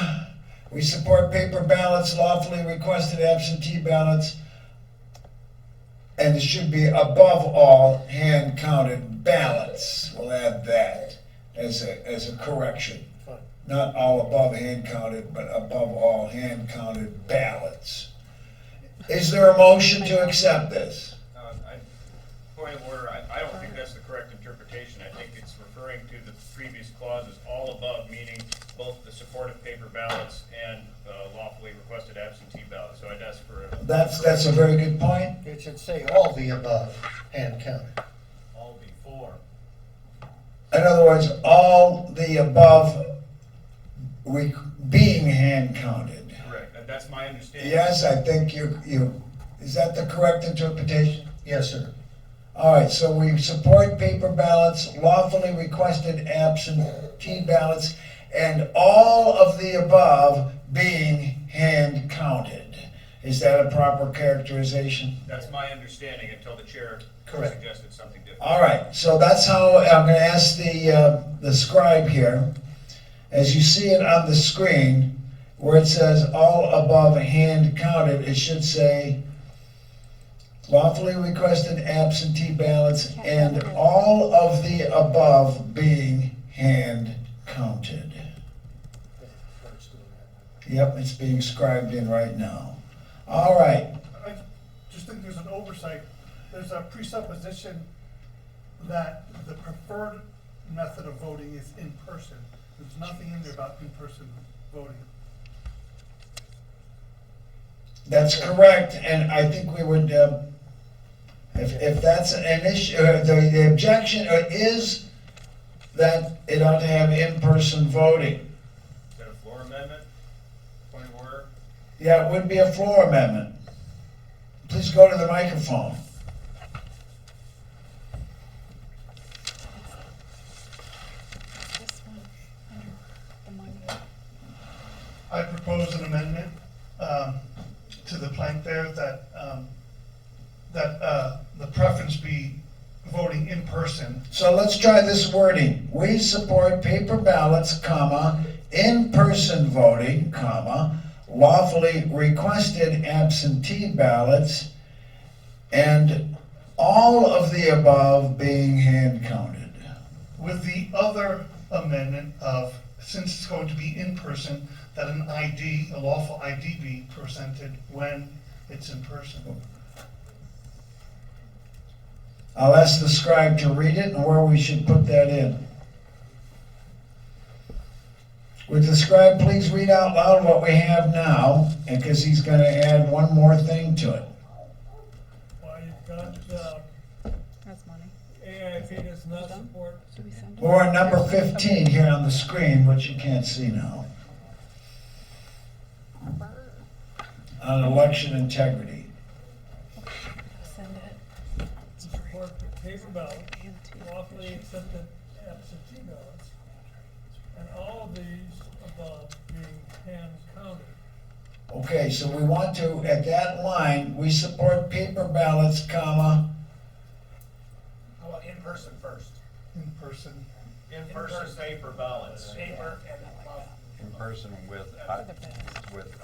We support paper ballots, lawfully requested absentee ballots, and it should be above all hand counted ballots. We'll add that as a correction. Not all above hand counted, but above all hand counted ballots. Is there a motion to accept this?
Point of order, I don't think that's the correct interpretation. I think it's referring to the previous clauses, all above, meaning both the support of paper ballots and lawfully requested absentee ballots. So I'd ask for a...
That's a very good point.
it should say all the above hand counted.
All before.
In other words, all the above being hand counted.
Correct. That's my understanding.
Yes, I think is that the correct interpretation?
Yes, sir.
All right, so we support paper ballots, lawfully requested absentee ballots, and all of the above being hand counted. Is that a proper characterization?
That's my understanding until the chair
Correct.
suggested something different.
All right, so that's how I'm going to ask the scribe here. As you see it on the screen, where it says all above hand counted, it should say lawfully requested absentee ballots and all of the above being hand counted. Yep, it's being scribed in right now. All right.
I just think there's an oversight. There's a presupposition that the preferred method of voting is in person. There's nothing in there about in-person voting.
That's correct, and I think we would, if that's an issue, the objection is that it ought to have in-person voting.
Is that a floor amendment? Point of order?
Yeah, it would be a floor amendment. Please go to the microphone.
This one, under the money.
I propose an amendment to the plank there that the preference be voting in person.
So let's try this wording. We support paper ballots, comma, in-person voting, comma, lawfully requested absentee ballots, and all of the above being hand counted.
With the other amendment of, since it's going to be in person, that an ID, a lawful ID be presented when it's in person.
I'll ask the scribe to read it and where we should put that in. Would the scribe please read out loud what we have now, and because he's going to add one more thing to it.
Well, you've got,
That's money.
AIP does not support.
Should we send them?
We're at number 15 here on the screen, which you can't see now. On election integrity.
Send it.
Support paper ballots, lawfully accepted absentee ballots, and all of these above being hand counted.
Okay, so we want to, at that line, we support paper ballots, comma,
How about in person first?
In person.
In-person paper ballots. Paper and
In person with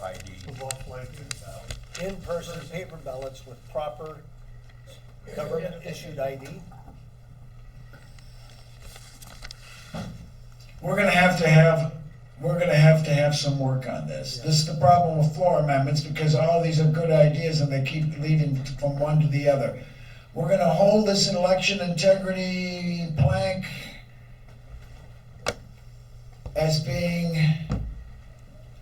ID.
The lawful ID.
In-person paper ballots with proper government-issued ID.
we're gonna have to have some work on this. This is the problem with floor amendments, because all these are good ideas and they keep leading from one to the other. We're gonna hold this election integrity plank as being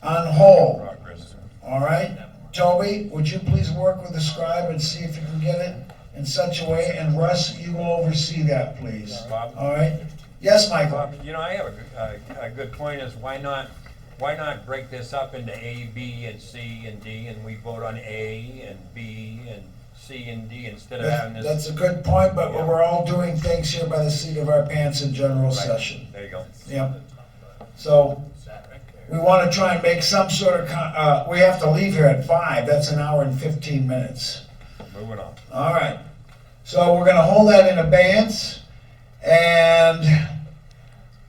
on hold.
Progress.
All right? Toby, would you please work with the scribe and see if you can get it in such a way? And Russ, you will oversee that, please.
Bob?
All right? Yes, Michael?
Bob, you know, I have a good point is why not break this up into A, B, and C, and D, and we vote on A, and B, and C, and D instead of having this.
That's a good point, but we're all doing things here by the seat of our pants in general session.
There you go.
Yep. So, we want to try and make some sort of, we have to leave here at 5. That's an hour and 15 minutes.
Moving on.
All right. So we're going to hold that in abeyance, and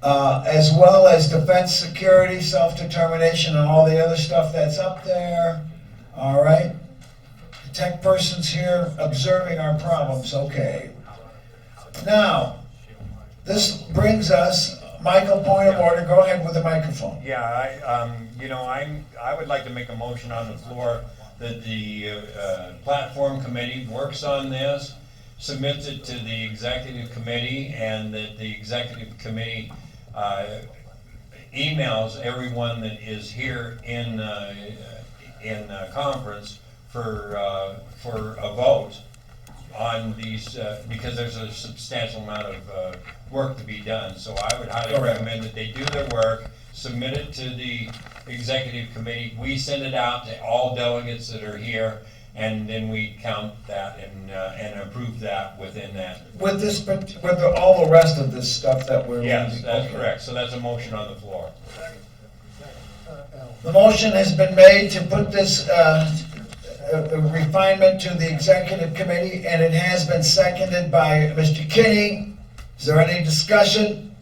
as well as defense, security, self-determination, and all the other stuff that's up there. All right. Protect persons here observing our problems. Okay. Now, this brings us, Michael, point of order. Go ahead with the microphone.
Yeah, I would like to make a motion on the floor that the platform committee works on this, submits it to the executive committee, and that the executive committee emails everyone that is here in conference for a vote on these, because there's a substantial amount of work to be done. So I would highly recommend that they do their work, submit it to the executive committee. We send it out to all delegates that are here, and then we count that and approve that within that.
With this, with all the rest of this stuff that we're
Yes,
reading.
that's
Okay.
correct. So that's a motion on the floor.
The motion has been made to put this refinement to the executive committee, and it has been seconded by Mr. Kinney. Is there any discussion?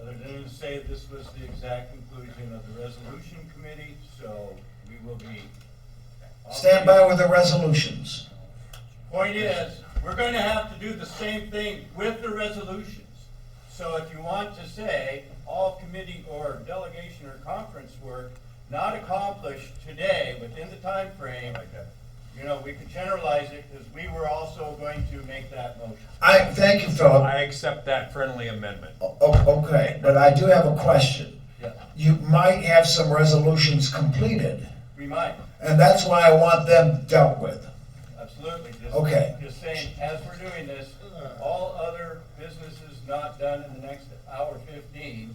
Other than to say this was the exact conclusion of the resolution committee, so we will be.
Stand by with the resolutions.
Point is, we're going to have to do the same thing with the resolutions. So if you want to say all committee or delegation or conference work not accomplished today within the time frame, You know, we could generalize it, because we were also going to make that motion.
Thank you, Philip.
I accept that friendly amendment.
Okay, but I do have a question.
Yeah.
You might have some resolutions completed,
We might,
and that's why I want them dealt with.
absolutely.
Okay.
Just saying, as we're doing this, all other businesses not done in the next hour 15,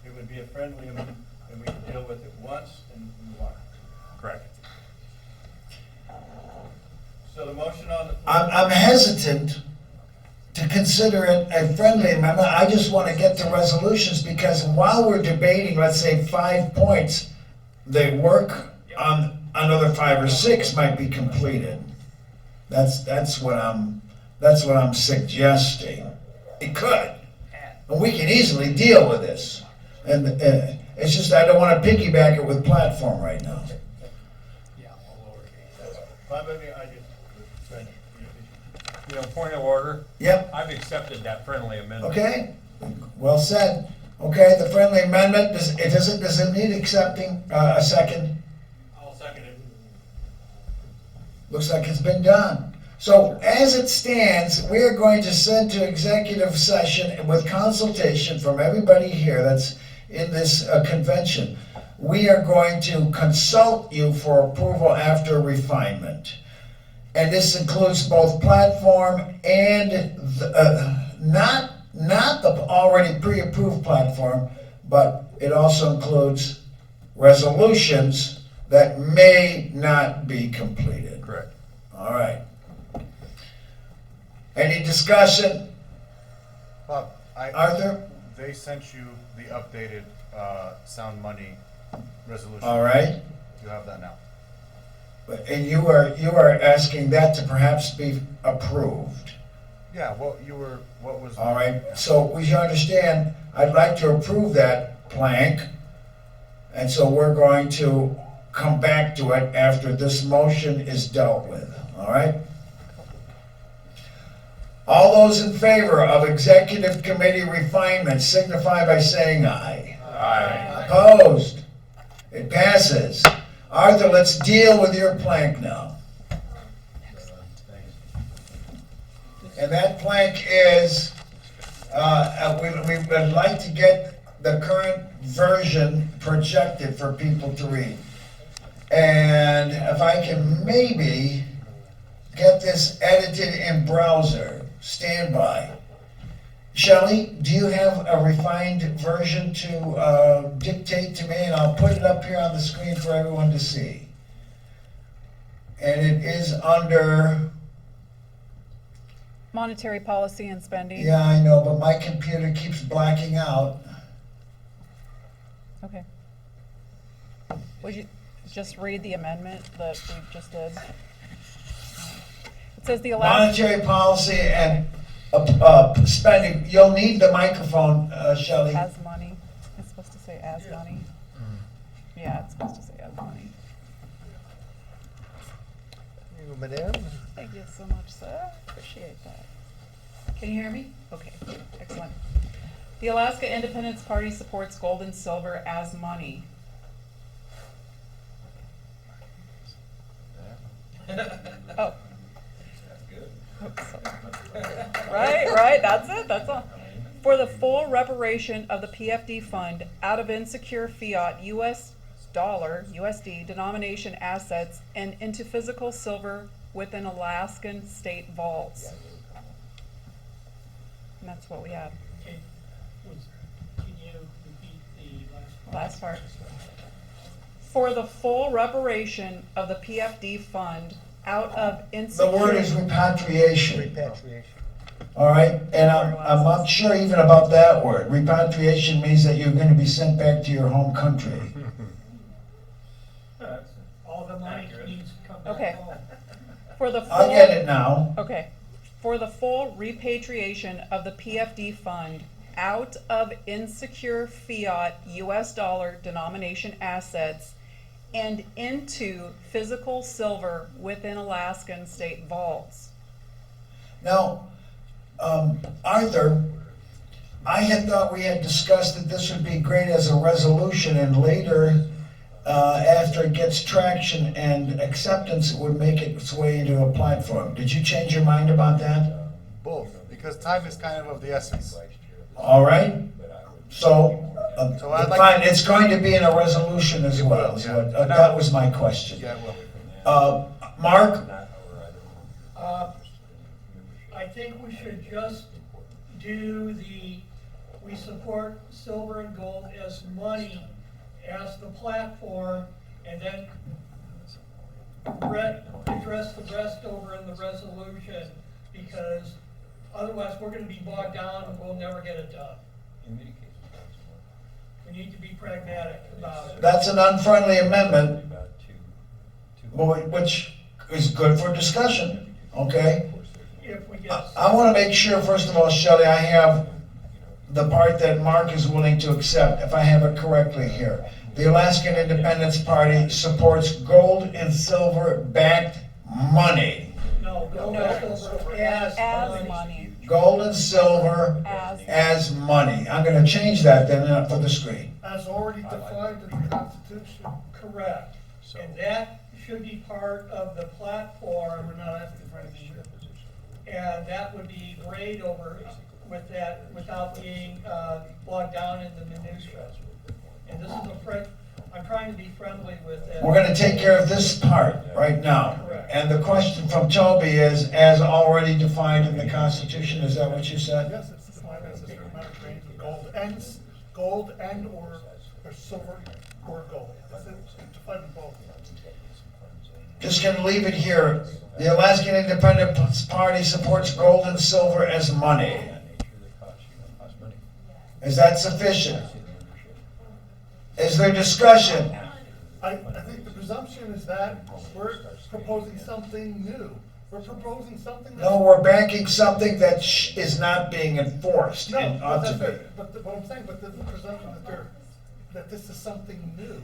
it would be a friendly amendment, and we could deal with it once and move on.
Correct.
So the motion on the floor.
I'm hesitant to consider it a friendly amendment. I just want to get the resolutions, because while we're debating, let's say 5 points, the work on another 5 or 6 might be completed. That's what I'm suggesting. It could, and we can easily deal with this. And it's just I don't want to piggyback it with platform right now.
Fine by me, I just,
You know, point of order.
Yep.
I've accepted that friendly amendment.
Okay, well said. Okay, the friendly amendment, does it need accepting a second?
I'll second it.
Looks like it's been done. So as it stands, we're going to send to executive session with consultation from everybody here that's in this convention. We are going to consult you for approval after refinement. And this includes both platform and not the already pre-approved platform, but it also includes resolutions that may not be completed.
Correct.
All right. Any discussion?
Bob,
Arthur?
they sent you the updated sound money resolution.
All right.
You have that now.
And you are asking that to perhaps be approved.
Yeah, what was?
All right, so we should understand, I'd like to approve that plank. And so we're going to come back to it after this motion is dealt with, all right? All those in favor of executive committee refinement signify by saying aye.
Aye.
Opposed? It passes. Arthur, let's deal with your plank now. And that plank is, we would like to get the current version projected for people to read. And if I can maybe get this edited in browser, stand by. Shelley, do you have a refined version to dictate to me? And I'll put it up here on the screen for everyone to see. And it is under,
Monetary policy and spending.
yeah, I know, but my computer keeps blacking out.
Okay. Would you just read the amendment that we just did? It says the Alaska.
Monetary policy and spending. You'll need the microphone, Shelley.
As money. It's supposed to say as money. Yeah, it's supposed to say as money.
Madame?
Thank you so much, sir. Appreciate that. Can you hear me? Okay, excellent. The Alaska Independence Party supports gold and silver as money. Oh. Right, that's it, that's all. For the full reparation of the PFD fund out of insecure fiat US dollar, USD denomination assets and into physical silver within Alaskan state vaults. And that's what we have.
Okay, can you repeat the
Last part. For the full reparation of the PFD fund out of
The
insecure.
word is repatriation. All right, and I'm not sure even about that word. Repatriation means that you're going to be sent back to your home country.
all the money needs to come back
Okay.
home.
For the full.
I get it now.
Okay. For the full repatriation of the PFD fund out of insecure fiat US dollar denomination assets and into physical silver within Alaskan state vaults.
Now, Arthur, I had thought we had discussed that this would be great as a resolution, and later after it gets traction and acceptance, it would make its way into a platform. Did you change your mind about that?
Both, because time is kind of the essence.
All right? So,
So I'd like
fine,
to-
it's going to be in a resolution as
It
well.
will,
is
yeah.
what- that was my question.
Yeah, well,
Mark?
I think we should just do we support silver and gold as money, as the platform, and then address the rest over in the resolution, because otherwise we're gonna be bogged down and we'll never get it done. We need to be pragmatic about it.
That's an unfriendly amendment, which is good for discussion, okay?
If we get.
I want to make sure, first of all, Shelley, I have the part that Mark is willing to accept, if I have it correctly here. The Alaskan Independence Party supports gold and silver backed money.
No, gold and silver as money.
Gold and silver as money. I'm going to change that then for the screen.
As already defined in the Constitution. Correct. And that should be part of the platform. We're not asking for anything. And that would be great over with that without being bogged down in the minutia. And this is I'm trying to be friendly with it.
We're going to take care of this part right now.
Correct.
And the question from Toby is, as already defined in the Constitution, is that what you said?
Yes, it's defined as a certain amount of grains of gold and or silver or gold. It's defined in both.
Just going to leave it here. The Alaskan Independence Party supports gold and silver as money. Is that sufficient? Is there discussion?
I think the presumption is that we're proposing something new. We're proposing something that's.
No, we're banking something that is not being enforced
No,
and
but
ought to
that's
be.
it. But what I'm saying, but there's a presumption that this is something new,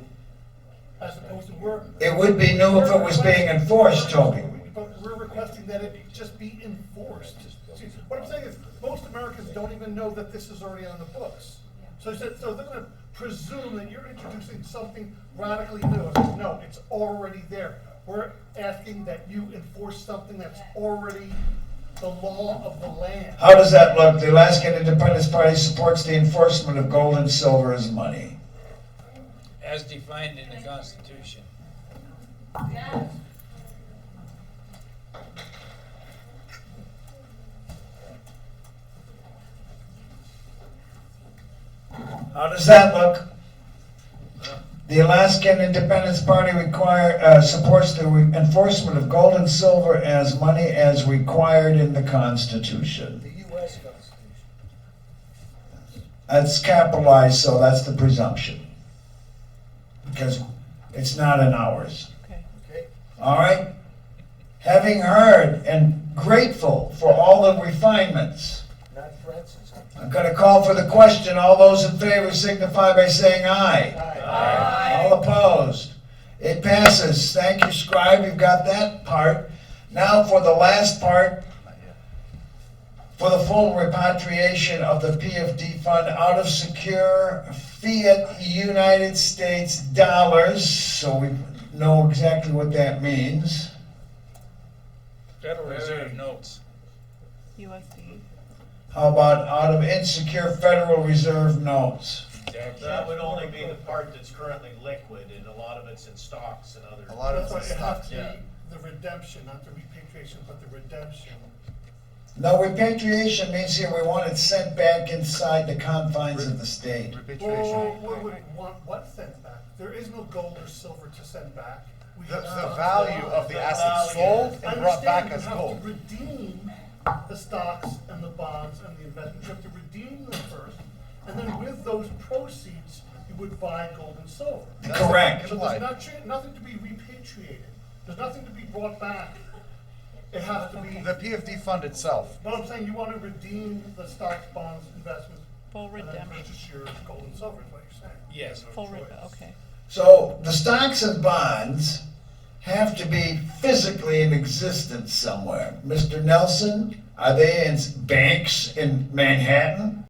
as opposed to we're.
It would be new if it was being enforced, Toby.
But we're requesting that it just be enforced. See, what I'm saying is, most Americans don't even know that this is already on the books. So they're gonna presume that you're introducing something radically new. I said, no, it's already there. We're asking that you enforce something that's already the law of the land.
How does that look? The Alaskan Independence Party supports the enforcement of gold and silver as money.
As defined in the Constitution.
How does that look? The Alaskan Independence Party supports the enforcement of gold and silver as money as required in the Constitution.
The U.S. Constitution.
That's capitalized, so that's the presumption. Because it's not in ours.
Okay.
All right? Having heard and grateful for all the refinements,
Not Francis.
I'm going to call for the question. All those in favor signify by saying aye.
Aye.
All opposed? It passes. Thank you, Scribe. You've got that part. Now for the last part, for the full repatriation of the PFD fund out of secure fiat United States dollars, so we know exactly what that means.
Federal Reserve notes.
USD.
How about out of insecure Federal Reserve notes?
That would only be the part that's currently liquid, and a lot of it's in stocks and other.
A lot of
That's why
it's
it has to
Yeah.
be the redemption, not the repatriation, but the redemption.
No, repatriation means here we want it sent back inside the confines of the state.
repatriation.
Well, we would want what sent back? There is no gold or silver to send back. We
The
have-
value of the asset sold
I
and brought back
understand
as
you have
gold.
to redeem the stocks and the bonds and the investments. You have to redeem them first, and then with those proceeds, you would buy gold and silver.
Correct.
So there's nothing to be repatriated. There's nothing to be brought back. It has to be.
The PFD fund itself.
But I'm saying you want to redeem the stocks, bonds, investments.
Full
And then
redemption.
purchase your gold and silver, is what you're saying.
Yes.
Full okay.
So the stocks and bonds have to be physically in existence somewhere. Mr. Nelson, are they in banks in Manhattan?